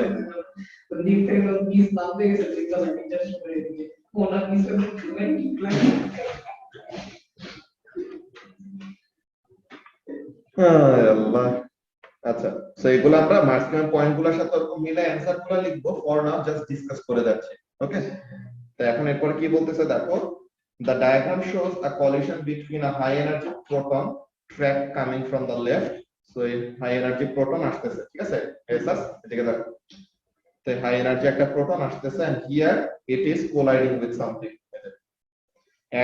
তো নিচ থেকে তো মিস নামতে গেছে চিকাচিকি টিচার শুনে দিকে ওনার মিস্টার মানে কি প্ল্যান
আল্লাহ আচ্ছা সো এগুলো আমরা মার্কিং পয়েন্টগুলোর সাথে ওরকম মিলে অ্যানসারগুলো লিখবো ফর নাও জাস্ট ডিসকাস করে যাচ্ছি ওকে তো এখন এরপর কি বলতেছে দেখো the diagram shows a collision between a high energy proton trapped coming from the left so a high energy proton আসতেছে ঠিক আছে এসাস এদিকে দেখো তো হাই এনার্জি একটা প্রোটন আসতেছে and here it is colliding with something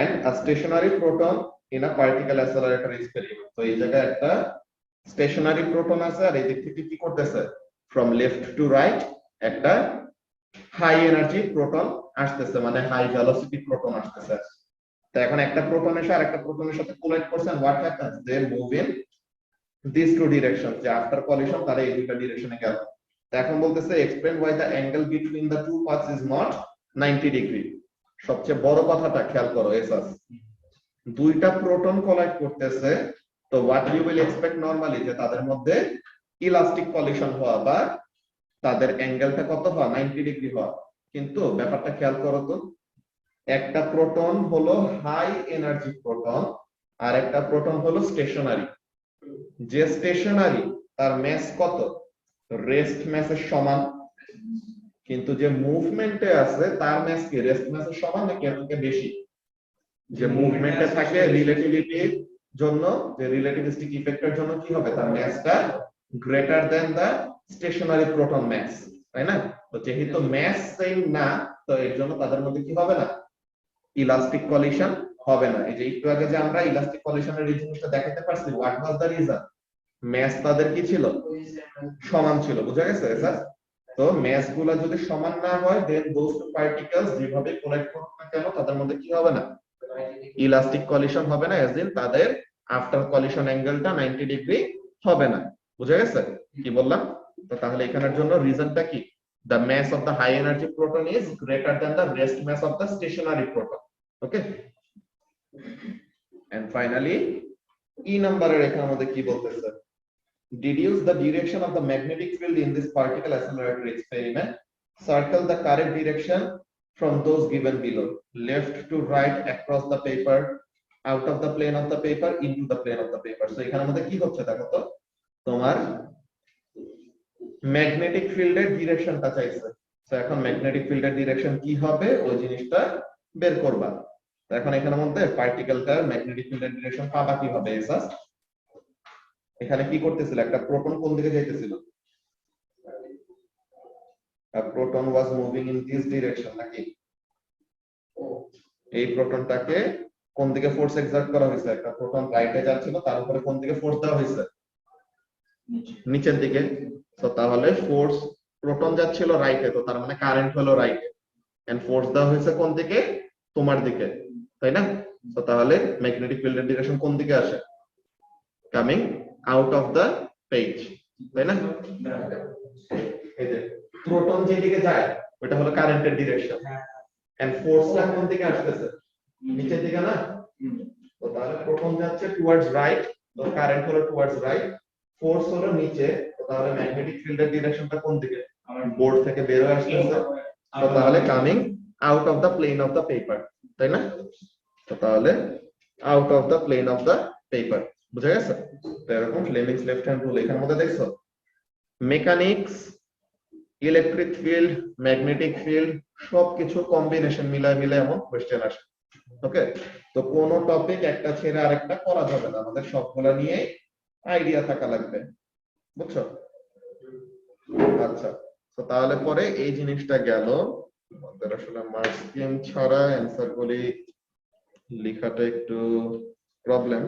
and a stationary proton in a particle accelerator experiment. তো এই জায়গায় একটা স্টেশনারি প্রোটন আছে আর এই দিক থেকে কি করতেছে from left to right একটা হাই এনার্জি প্রোটন আসতেছে মানে হাই ভেলোসিটি প্রোটন আসতেছে। তো এখন একটা প্রোটন এসে আরেকটা প্রোটনের সাথে কোলাইড করছে and what happens they move in these two directions যে আফটার কলিশন তারা এই দুইটা ডিরেকশনে গেল। তো এখন বলতেছে explain why the angle between the two paths is not 90 degree. সবচেয়ে বড় কথাটা খেয়াল করো এসাস, দুইটা প্রোটন কোলাইড করতেছে তো what you will expect normally যে তাদের মধ্যে ইলাস্টিক কলিশন হওয়া বা তাদের অ্যাঙ্গেলটা কত হওয়া 90 ডিগ্রি হওয়া, কিন্তু ব্যাপারটা খেয়াল করো তো একটা প্রোটন হলো হাই এনার্জি প্রোটন আর একটা প্রোটন হলো স্টেশনারি। যে স্টেশনারি তার ম্যাস কত রেস্ট ম্যাসের সমান, কিন্তু যে মুভমেন্টে আছে তার ম্যাস কি রেস্ট ম্যাসের সমান নাকি এর থেকে বেশি? যে মুভমেন্টে থাকে রিলেটিভিটির জন্য যে রিলেটিভিস্টিক ইফেক্টের জন্য কি হবে তার ম্যাসটা গ্রেটার দ্যান দা স্টেশনারি প্রোটন ম্যাস, তাই না? তো যেহেতু ম্যাস সেম না তো এর জন্য তাদের মধ্যে কি হবে না ইলাস্টিক কলিশন হবে না। এই যে একটু আগে যে আমরা ইলাস্টিক কলিশনের এই জিনিসটা দেখাতে পারছি what was the reason, mass তাদের কি ছিল সমান ছিল, বুঝা গেছে স্যার? তো ম্যাস গুলা যদি সমান না হয় দেন দোজ টু পার্টিকেলস যেভাবে কোলাইড করবে না কেন তাদের মধ্যে কি হবে না ইলাস্টিক কলিশন হবে না, এজ ইন তাদের আফটার কলিশন অ্যাঙ্গেলটা 90 ডিগ্রি হবে না। বুঝা গেছে কি বললাম? তো তাহলে এখানের জন্য রিজনটা কি the mass of the high energy proton is greater than the rest mass of the stationary proton. Okay, and finally e number এর এখানে আমাদের কি বলতেছে deduce the direction of the magnetic field in this particle accelerator experiment, circle the correct direction from those given below, left to right across the paper, out of the plane of the paper, into the plane of the paper. So এখানে আমাদের কি হচ্ছে দেখো তো তোমার magnetic ফিল্ডের ডিরেকশনটা চাইছে। তো এখন ম্যাগনেটিক ফিল্ডের ডিরেকশন কি হবে ওই জিনিসটা বের করবা। তো এখন এখানের মধ্যে পার্টিকেলটার ম্যাগনেটিক ফিল্ডের ডিরেকশন পাবা কিভাবে এসাস? এখানে কি করতেছিল একটা প্রোটন কোন দিকে যাইতেছিল, a proton was moving in this direction নাকি এই প্রোটনটাকে কোন দিকে ফোর্স এক্সার্ট করা হয়েছে, একটা প্রোটন রাইটে যাচ্ছিল তার উপরে কোন দিকে ফোর্স দেওয়া হয়েছে নিচের দিকে। তো তাহলে ফোর্স প্রোটন যাচ্ছিল রাইটে তো তার মানে কারেন্ট হলো রাইটে এন্ড ফোর্স দেওয়া হয়েছে কোন দিকে তোমার দিকে, তাই না? তো তাহলে ম্যাগনেটিক ফিল্ডের ডিরেকশন কোন দিকে আসে coming out of the page, তাই না? এই যে প্রোটন যেদিকে যায় ওটা হলো কারেন্টের ডিরেকশন এন্ড ফোর্সটা কোন দিকে আসতেছে নিচের দিকে না। তো তাহলে প্রোটন যাচ্ছে টুয়ার্ডস রাইট তো কারেন্ট হলো টুয়ার্ডস রাইট, ফোর্স হলো নিচে তো তাহলে ম্যাগনেটিক ফিল্ডের ডিরেকশনটা কোন দিকে বোর্ড থেকে বের হয়ে আসতেছে তো তাহলে coming out of the plane of the paper, তাই না? তো তাহলে out of the plane of the paper, বুঝা গেছে? তো এরকম ফ্লেমিংস লেফট হ্যান্ড রুল এখানের মধ্যে দেখছো mechanics electric field magnetic field সবকিছু কম্বিনেশন মিলায় মিলায় এমন কোশ্চেন আসে। ওকে, তো কোন টপিক একটা ছেড়ে আরেকটা করা যাবে না, আমাদের সবগুলা নিয়ে আইডিয়া থাকা লাগবে, বুঝছো? আচ্ছা, তো তাহলে পরে এই জিনিসটা গেল আমাদের আসলে মার্ক স্কিম ছাড়া অ্যানসার গুলি লেখাটা একটু প্রবলেম।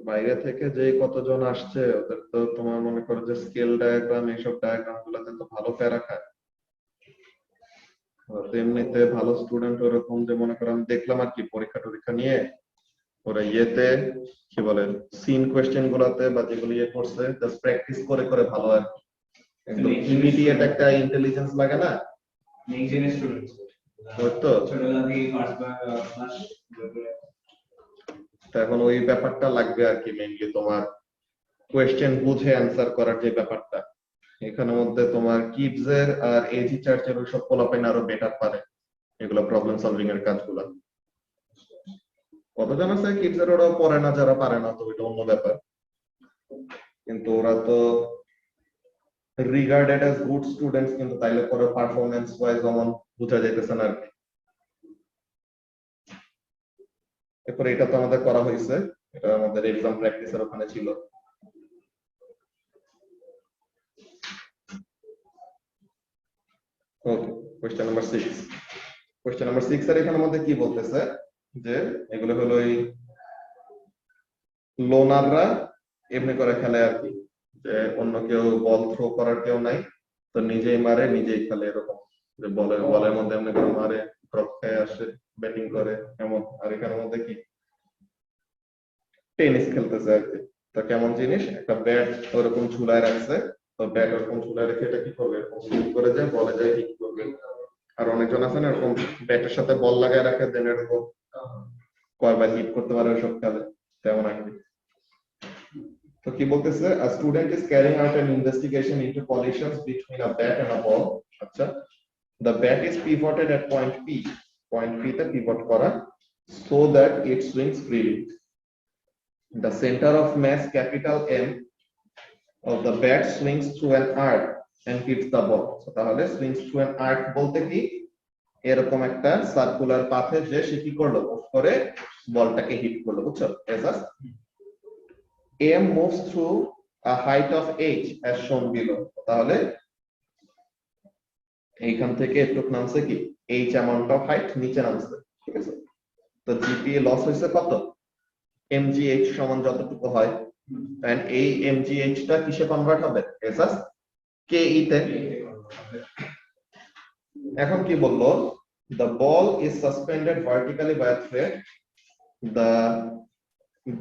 বাইরে থেকে যে কতজন আসছে ওদের তো তোমার মনে করো যে স্কেল ডায়াগ্রাম এইসব ডায়াগ্রাম গুলাতে তো ভালো প্যারা খায়। এমনিতে ভালো স্টুডেন্ট ওরকম যে মনে করো আমি দেখলাম আর কি পরীক্ষা টরীক্ষা নিয়ে ওরা ইয়েতে কি বলে সিন কোয়েশ্চেন গুলাতে বা যেগুলো ইয়ে করছে জাস্ট প্র্যাকটিস করে করে ভালো আর কি, একদম ইমিডিয়েট একটা ইন্টেলিজেন্স লাগে না
নেক্সট জেনের স্টুডেন্ট
ওই তো।
ছোটবেলা থেকে ফার্স্ট বা ক্লাস
তো এখন ওই ব্যাপারটা লাগবে আর কি মেইনলি তোমার কোয়েশ্চেন বুঝে অ্যানসার করার যে ব্যাপারটা এখানের মধ্যে তোমার কিডস এর আর এজি চার্চের ওইসব পোলাপাইন আরো বেটার পারে এগুলো প্রবলেম সলভিং এর কাজগুলো। কতজন আছে কিডস এর ওরাও পড়ে না, যারা পারে না তো ওইটা অন্য ব্যাপার, কিন্তু ওরা তো রিগার্ডেড অ্যাজ গুড স্টুডেন্টস, কিন্তু তাইলে পরে পারফরম্যান্স ওয়াইজ অমন বোঝা যাইতেছে না আর কি। এরপরে এটা তো আমাদের করা হয়েছে, এটা আমাদের এক্সাম প্র্যাকটিসের ওখানে ছিল। ওকে, কোশ্চেন নাম্বার 6। কোশ্চেন নাম্বার 6 এর এখানে আমাদের কি বলতেছে যে এগুলো হলো এই লোনাররা এমনি করে খেলে আর কি, যে অন্য কেউ বল থ্রো করার কেউ নাই, তো নিজেই মারে নিজেই খেলে এরকম, যে বলের মধ্যে এমনি করে মারে, ড্রপ খেয়ে আসে, ব্যাটিং করে এমন। আর এখানের মধ্যে কি টেনিস খেলতেছে আর কি। তো কেমন জিনিস, একটা ব্যাট ওরকম ঝুলায় রাখছে, তো ব্যাট ওরকম ঝুলায় রেখে এটা কি করবে, এরকম সুইং করে যায়, বলে যায় হিট করবে। আর অনেকজন আছে না এরকম ব্যাটের সাথে বল লাগায় রাখে, দেন এরকম কয়বার হিট করতে পারে ওসব খেলে, তেমন আর কি। তো কি বলতেছে, a student is carrying out an investigation into collisions between a bat and a ball. আচ্ছা, the bat is pivoted at point P, point P তে পিভট করা, so that it swings freely. The center of mass capital M of the bat swings through an arc and hits the ball. So তাহলে swings through an arc বলতে কি, এরকম একটা circular পাথে যে সে কি করলো, মুভ করে বলটাকে হিট করলো, বুঝছো? এজাস্ট M moves through a height of h as shown below. তাহলে এইখান থেকে একটু নামছে কি h amount of height নিচে নামছে, ঠিক আছে? তো জিপিএ লস হইছে কত, mgh সমান যতটুকু হয়, এন্ড এই mgh টা কিসে কনভার্ট হবে, এসাস ke তে। এখন কি বললো, the ball is suspended vertically by a thread, the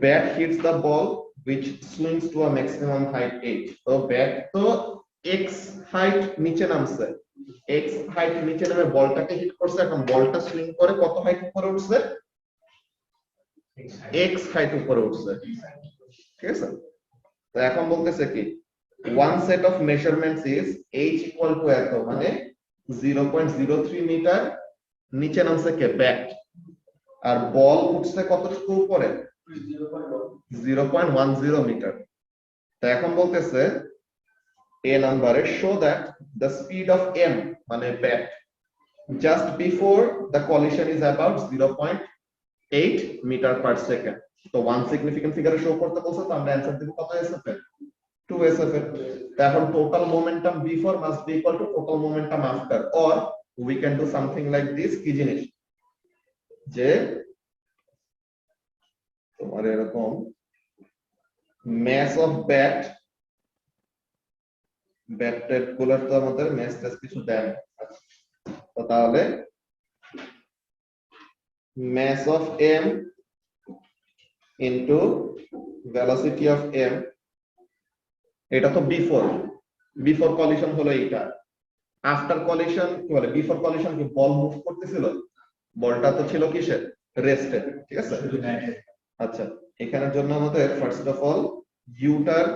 bat hits the ball which swings to a maximum height h. তো ব্যাট তো x হাইট নিচে নামছে, x হাইট নিচে নামে বলটাকে হিট করছে, এখন বলটা সুইং করে কত হাইট উপরে উঠছে, x হাইট উপরে উঠছে, ঠিক আছে? তো এখন বলতেছে কি, one set of measurements is h equal to এত, মানে 0.03 মিটার নিচে নামছে কে, ব্যাট, আর বল উঠছে কতটুকু উপরে, 0.10 মিটার। তো এখন বলতেছে এ নাম্বারে show that the speed of m মানে bat just before the collision is about 0.8 meter per second. তো ওয়ান সিগনিফিকেন্ট ফিগারে শো করতে বলছে, তো আমরা অ্যানসার দেব কত, এসএফ এর 2 এসএফ এর। তো এখন total momentum before must be equal to total momentum after, or we can do something like this. কি জিনিস, যে তোমার এরকম ম্যাস অফ ব্যাট, ব্যাট টেট গুলোর তো আমাদের ম্যাস টেস্ট কিছু দেন, তো তাহলে mass of m into velocity of m, এটা তো বিফোর কলিশন হলো এটা, আফটার কলিশন কি বলে, বিফোর কলিশন কি বল মুভ করতেছিল, বলটা তো ছিল কিসের, রেস্টে, ঠিক আছে? আচ্ছা, এখানের জন্য আমাদের ফার্স্ট অফ অল ইউটার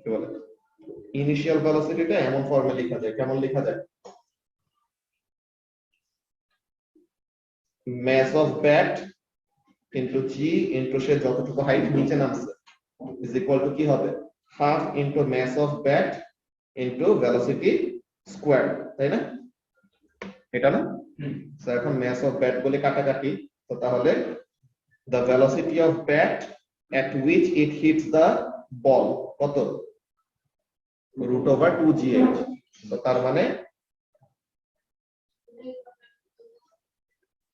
কি বলে, ইনিশিয়াল ভেলোসিটিটা এমন ফর্মে লেখা যায়, কেমন লেখা যায়, mass of bat into g into সে যতটুকু হাইট নিচে নামছে is equal to কি হবে, half into mass of bat into velocity square, তাই না? এটা না? তো এখন mass of bat বলে কাটাকাটি, তো তাহলে the velocity of bat at which it hits the ball কত, root over 2gh। তো তার মানে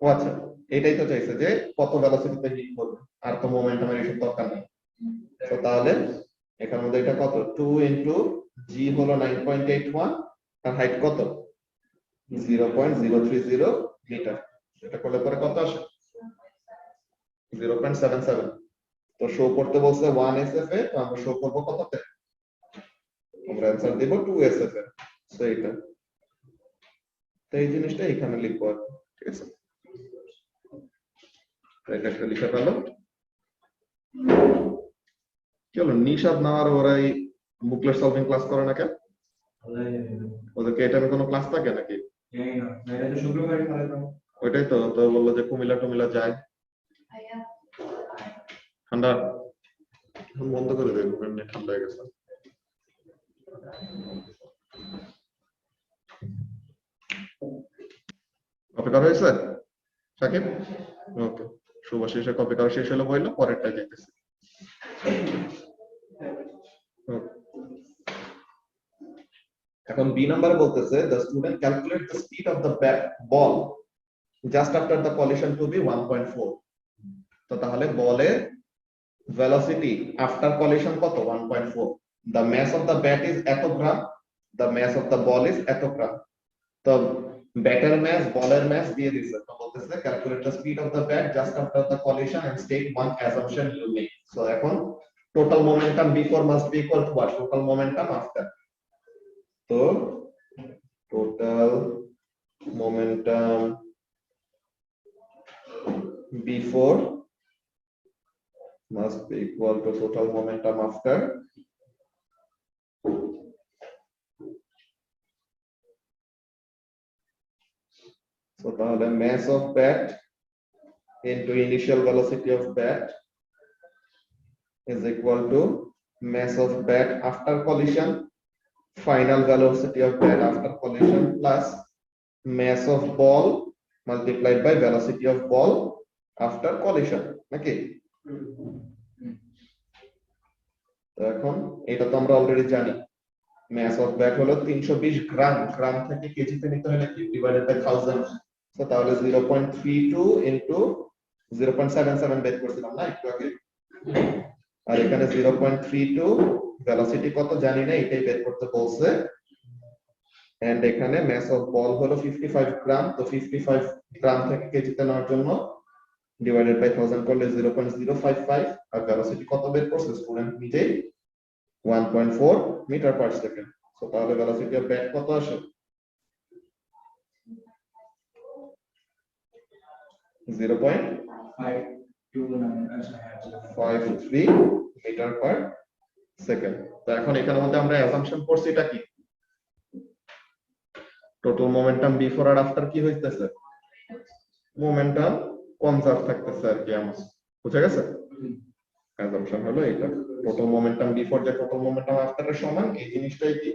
ও আচ্ছা, এটাই তো চাইছে যে কত ভেলোসিটিতে হিট করবে, আর তো মোমেন্টামের এসব দরকার নেই। তো তাহলে এখানের মধ্যে এটা কত, 2 ইনটু g হলো 9.81, আর হাইট কত 0.030 মিটার, এটা করলে পরে কত আসে 0.77। তো শো করতে বলছে 1 এসএফ এ, তো আমরা শো করব কততে, আমরা অ্যানসার দেব 2 এসএফ এ। সো এটা, তো এই জিনিসটা এখানে লিখবো, ঠিক আছে? এটা একটা লিখে পেলো। কি হলো, নিশাদ না আর ওরাই বুকলেট সলভিং ক্লাস করে না কেন, ওদেরকে এটা কোনো ক্লাস থাকে নাকি? ওইটাই তো, তো বললো যে কুমিল্লা যায়, ঠান্ডা বন্ধ করে দেবো, ঠান্ডা হয়ে গেছে। কপি করা হয়েছে সাকিব? ওকে, শুভাশিসের কপি করা শেষ হলো বললো, পরেরটা দেখতেছি। এখন বি নাম্বার বলতেছে the student calculate the speed of the ball just after the collision to be 1.4. তো তাহলে বলের velocity after collision কত? 1.4. the mass of the bat is এত গ্রাম, the mass of the ball is এত গ্রাম। তো ব্যাটের mass বলের ম্যাস দিয়ে দিছে, তো বলতেছে calculate the speed of the bat just after the collision and state one assumption you make. So এখন total momentum before must be equal to what? Total momentum after. তো total momentum before must be equal to total momentum after. So the mass of bat into initial velocity of bat is equal to mass of bat after collision, final velocity of bat after collision plus mass of ball multiplied by velocity of ball after collision. Okay. তো এখন এটা তো আমরা already জানি, mass of bat হলো 320 গ্রাম, গ্রাম থেকে কেজিতে নিতে হলে কি ডিভাইডেড বাই 1000। তো তাহলে 0.32 ইনটু 0.77 বের করছিলাম না একটু আগে, আর এখানে 0.32 ভেলোসিটি কত জানি না, এটাই বের করতে বলছে। এন্ড এখানে mass of ball হলো 55 গ্রাম, তো 55 গ্রাম থেকে কেজিতে নেওয়ার জন্য ডিভাইডেড বাই 1000 করলে 0.055, আর ভেলোসিটি কত বের করছে স্টুডেন্ট নিজেই 1.4 মিটার পার সেকেন্ড। তো তাহলে ভেলোসিটি অফ ব্যাট কত আসে? 0.523 মিটার পার সেকেন্ড। তো এখন এখানের মধ্যে আমরা অ্যাসাম্পশন করছি এটা কি? টোটাল মোমেন্টাম বিফোর আর আফটার কি হইতেছে? মোমেন্টাম কনজার্ভ থাকতেছে আর কি আমার, বুঝা গেছে? অ্যাসাম্পশন হলো এটা, টোটাল মোমেন্টাম বিফোর যে টোটাল মোমেন্টাম আফটার এর সমান, এই জিনিসটাই কি?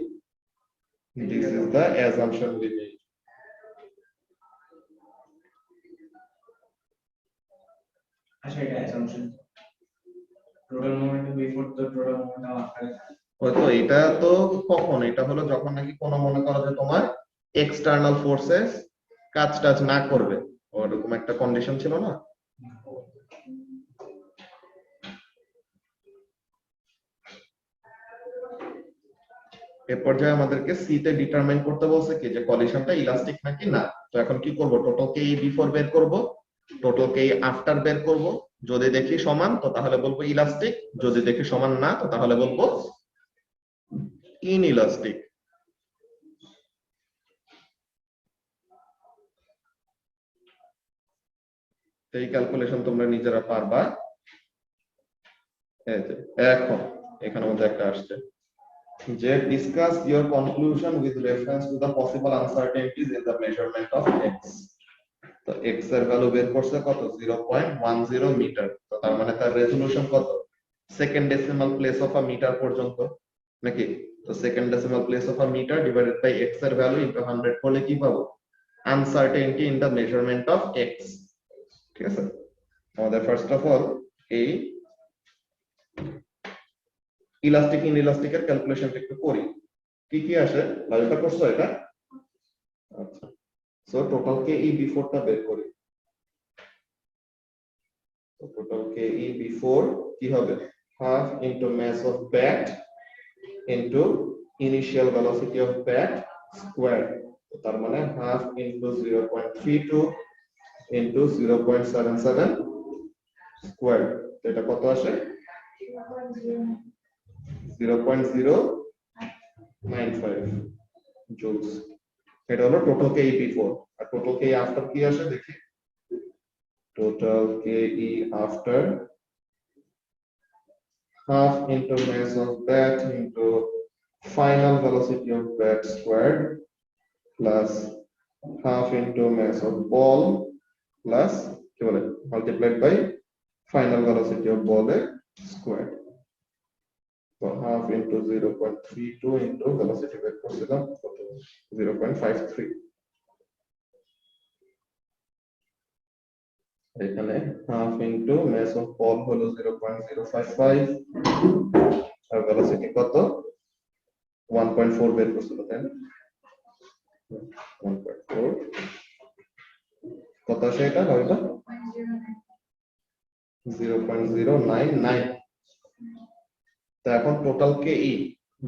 This is the assumption we made.
আচ্ছা, এটা অ্যাসাম্পশন টোটাল মোমেন্টাম বিফোর তো টোটাল মোমেন্টাম আফটার।
হয়তো এটা তো কখন, এটা হলো যখন নাকি কোনো মনে করো যে তোমার এক্সটার্নাল ফোর্সেস কাজ টাজ না করবে, ওরকম একটা কন্ডিশন ছিল না? এর পর্যায়ে আমাদেরকে সি তে ডিটারমাইন করতে বলছে কি যে কলিশনটা ইলাস্টিক নাকি না। তো এখন কি করব? টোটাল কে বিফোর বের করব, টোটাল কে আফটার বের করব। যদি দেখি সমান তো তাহলে বলবো ইলাস্টিক, যদি দেখি সমান না তো তাহলে বলবো ইনইলাস্টিক। এই ক্যালকুলেশন তোমরা নিজেরা পারবা। এখন এখানে মধ্যে একটা আসছে যে discuss your conclusion with reference to the possible uncertainties in the measurement of X. তো এক্স এর ভ্যালু বের করছে কত? 0.10 মিটার। তো তার মানে তার রেজোলিউশন কত? Second decimal place of a meter পর্যন্ত নাকি? তো second decimal place of a meter divided by x এর ভ্যালু ইনটু 100 করলে কি পাবো? Uncertainty in the measurement of x. ঠিক আছে, আমাদের ফার্স্ট অফ অল এই ইলাস্টিক ইনইলাস্টিক এর ক্যালকুলেশনটা একটু করি। কি কি আসে? লাইভটা করছো এটা? আচ্ছা, সো টোটাল কে ই বিফোরটা বের করি। তো টোটাল কে ই বিফোর কি হবে? Half into mass of bat into initial velocity of bat square. তো তার মানে হাফ ইনটু 0.32 ইনটু 0.77 স্কয়ার। তো এটা কত আসে? 0.095 জুলস। এটা হলো টোটাল কে ই বিফোর। আর টোটাল কে ই আফটার কি আসে দেখি? Total K E after half into mass of bat into final velocity of bat squared plus half into mass of ball plus multiplied by final velocity of ball squared. So half into 0.32 into velocity vector 0.53. এখানে half into mass of ball হলো 0.055 আর velocity কত 1.4 বের করছিল তাই না 1.4 কত আছে এটা হয়তো 0.099 তো এখন total K E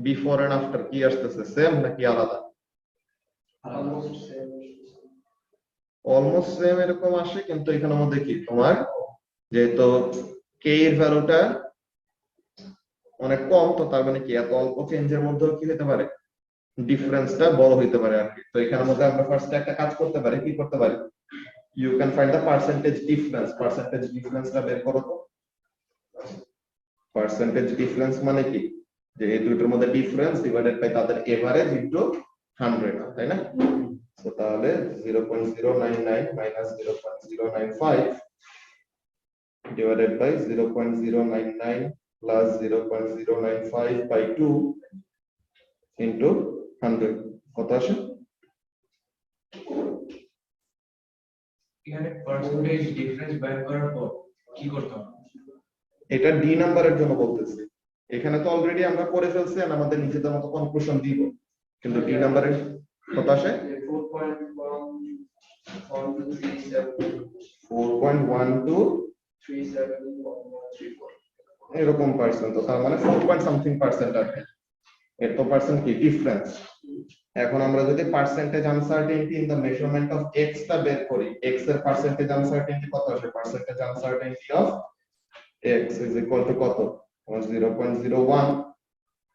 before and after কি আসতেছে সেম নাকি আলাদা
almost same.
অলমোস্ট সেম এরকম আসে কিন্তু এখানের মধ্যে কি তোমার যেহেতু কে এর ভ্যালুটা অনেক কম তো তার মানে কি এত অল্প চেঞ্জের মধ্যেও কি হতে পারে ডিফারেন্সটা বড় হইতে পারে আর কি তো এখানের মধ্যে আমরা ফার্স্ট একটা কাজ করতে পারি কি করতে পারি you can find the percentage ডিফারেন্সটা বের করো তো পার্সেন্টেজ ডিফারেন্স মানে কি যে এই দুটোর মধ্যে ডিফারেন্স ডিভাইডেড বাই তাদের এভারেজ ইনটু 100 তাই না তো তাহলে 0.099 minus 0.095 divided by 0.099 plus 0.095 by 2 into 100 কত আসে
এখানে পার্সেন্টেজ ডিফারেন্স বের করার পর কি করতে হবে
এটা ডি নাম্বারের জন্য বলতেছি এখানে তো অলরেডি আমরা করে ফেলছি আর আমাদের নিজেদের মতো কনক্লুশন দিব কিন্তু ডি নাম্বারের কত আসে 4.12 এরকম পার্সেন্ট তো তার মানে 4 পয়েন্ট সামথিং পার্সেন্ট আর কি এত পার্সেন্ট কি ডিফারেন্স এখন আমরা যদি percentage uncertainty in the measurement of x টা বের করি এক্স এর পার্সেন্টেজ আনসার্টেনিটি কত আসে percentage uncertainty of x is equal to কত 0.01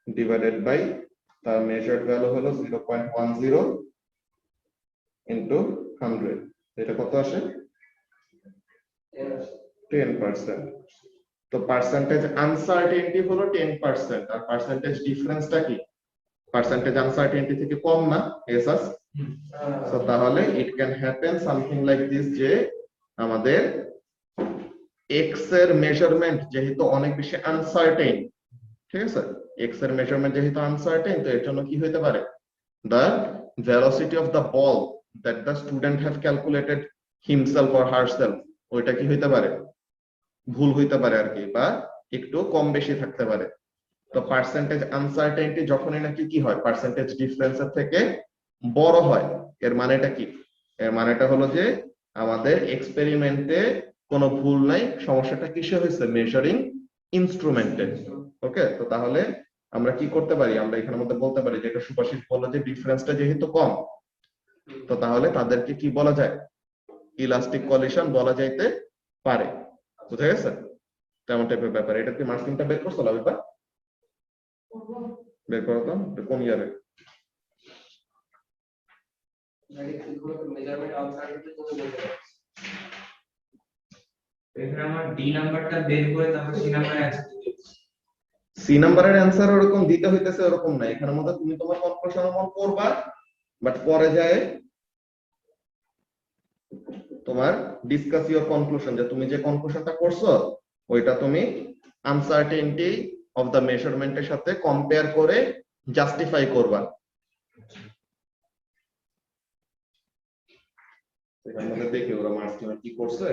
divided by তার measured value হলো 0.10 into 100 এটা কত আসে 10% তো পার্সেন্টেজ আনসার্টেনিটি হলো 10% আর পার্সেন্টেজ ডিফারেন্সটা কি পার্সেন্টেজ আনসার্টেনিটি থেকে কম না এসাস সো তাহলে it can happen something like this যে আমাদের এক্স এর মেজারমেন্ট যেহেতু অনেক বেশি আনসার্টেন ঠিক আছে এক্স এর মেজারমেন্ট যেহেতু আনসার্টেন তো এর জন্য কি হতে পারে the velocity of the ball that the student have calculated himself or herself ওইটা কি হইতে পারে ভুল হইতে পারে আর কি বা একটু কম বেশি থাকতে পারে তো পার্সেন্টেজ আনসার্টেনিটি যখনই নাকি কি হয় পার্সেন্টেজ ডিফারেন্সের থেকে বড় হয় এর মানেটা কি এর মানেটা হলো যে আমাদের এক্সপেরিমেন্টে কোনো ভুল নাই সমস্যাটা কিসে হয়েছে মেজারিং ইনস্ট্রুমেন্টে ওকে তো তাহলে আমরা কি করতে পারি আমরা এখানের মধ্যে বলতে পারি যেটা সুভাষিস বলল যে ডিফারেন্সটা যেহেতু কম তো তাহলে তাদেরকে কি বলা যায় ইলাস্টিক কলিশন বলা যাইতে পারে বুঝা গেছে তেমন টাইপের ব্যাপার এটা কি মার্কিংটা বের করছো লাভিবা বের করো তো এটা কোন ইয়ারে
মেজারমেন্ট আনসার্টেনিটি তুমি বলতে পারো
এখানে আমার ডি নাম্বারটা বের করে তারপর সি নাম্বারে অ্যান্সার দিতে
সি নাম্বারের অ্যানসার ওরকম দিতে হইতেছে ওরকম না এখানের মধ্যে তুমি তোমার কনক্লুশন মন করবা বাট পরে যায় তোমার ডিসকাস ইওর কনক্লুশন যে তুমি যে কনক্লুশনটা করছো ওইটা তুমি আনসার্টেনিটি অফ দা মেজারমেন্টের সাথে কম্পেয়ার করে জাস্টিফাই করবা এখানে মধ্যে দেখি ওরা মার্কস কি করছে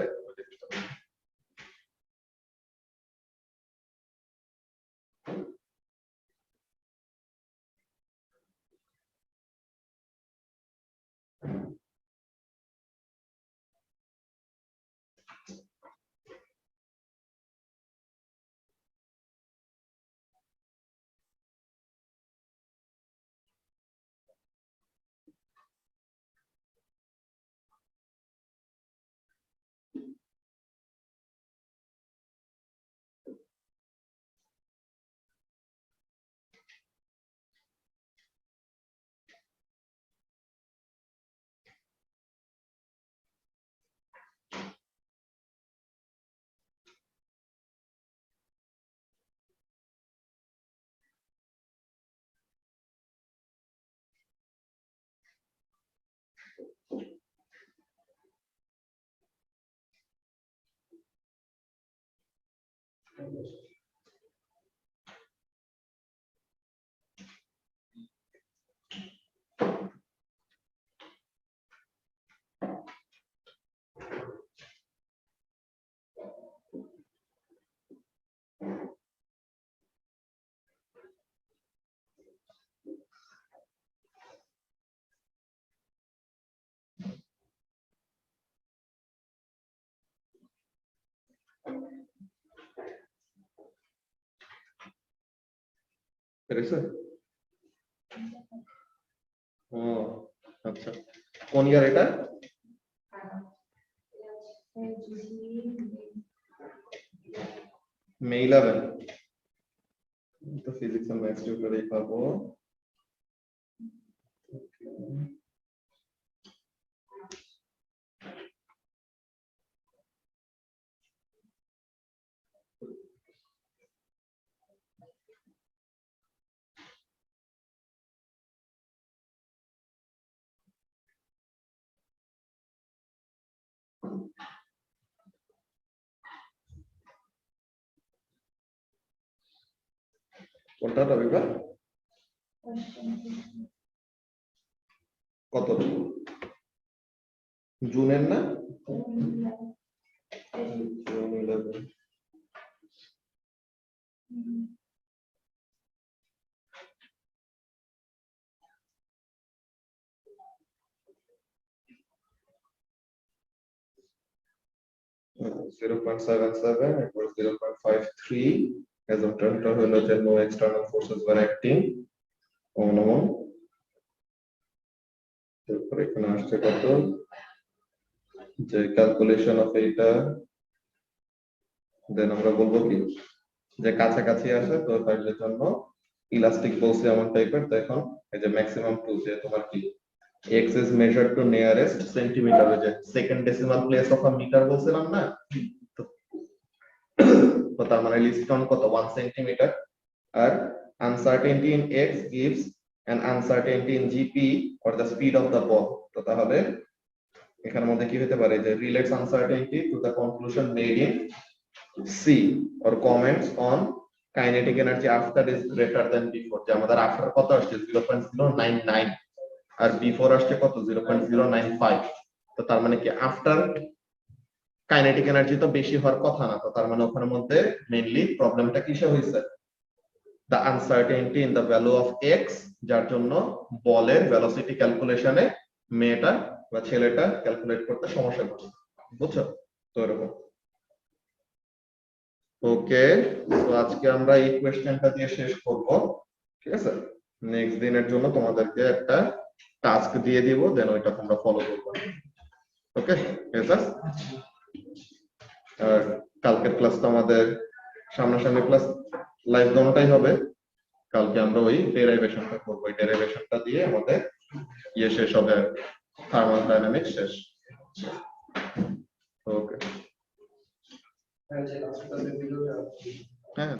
পেরেছে? ও আচ্ছা, কোন ইয়ার এটা? মে 11 তো ফিজিক্স এন্ড ম্যাথস টিউটরেই পাবো। কোনটা রবিবার? কত? জুনের না? June 11। Uh, 0.77 it was 0.53 as of turn হলো যে no external forces were acting on তারপরে এখানে আসছে কত যে ক্যালকুলেশন অফ এটা দেন আমরা বলবো কি যে কাছাকাছি আসে তো তার জন্য ইলাস্টিক বলছি এমন টাইপের। তো এখন এই যে ম্যাক্সিমাম টু যে তোমার কি x is measured to nearest centimeter ওই যে second decimal place of a meter বলছিলাম না, তো তার মানে লিস্ট কাউন্ট কত 1 সেন্টিমিটার। আর uncertainty in x gives an uncertainty in gp or the speed of the ball। তো তাহলে এখানের মধ্যে কি হতে পারে যে relates uncertainty to the conclusion made in c or comments on kinetic energy after is greater than before। যে আমাদের after কত আসছে 0.099 আর before আসছে কত 0.095। তো তার মানে কি আফটার কাইনেটিক এনার্জি তো বেশি হওয়ার কথা না, তো তার মানে ওখানের মধ্যে মেইনলি প্রবলেমটা কিসে হইছে the uncertainty in the value of x যার জন্য বলের ভেলোসিটি ক্যালকুলেশনে মেয়েটা বা ছেলেটা ক্যালকুলেট করতে সমস্যা হচ্ছে, বুঝছো? তো এরকম। ওকে, তো আজকে আমরা এই কোশ্চেনটা দিয়ে শেষ করব, ঠিক আছে? নেক্সট দিনের জন্য তোমাদেরকে একটা টাস্ক দিয়ে দিব, দেন ওইটা তোমরা ফলো করবে। ওকে এসাস, আর কালকের ক্লাস তো আমাদের সামনাসামনি ক্লাস লাইভ দোনোটাই হবে। কালকে আমরা ওই ডেরাইভেশনটা করব, ওই ডেরাইভেশনটা দিয়ে আমাদের ইয়ে শেষ হবে, থার্মোডাইনামিক্স শেষ। ওকে
হ্যাঁ, যে লাস্ট ক্লাসের ভিডিওটা
হ্যাঁ।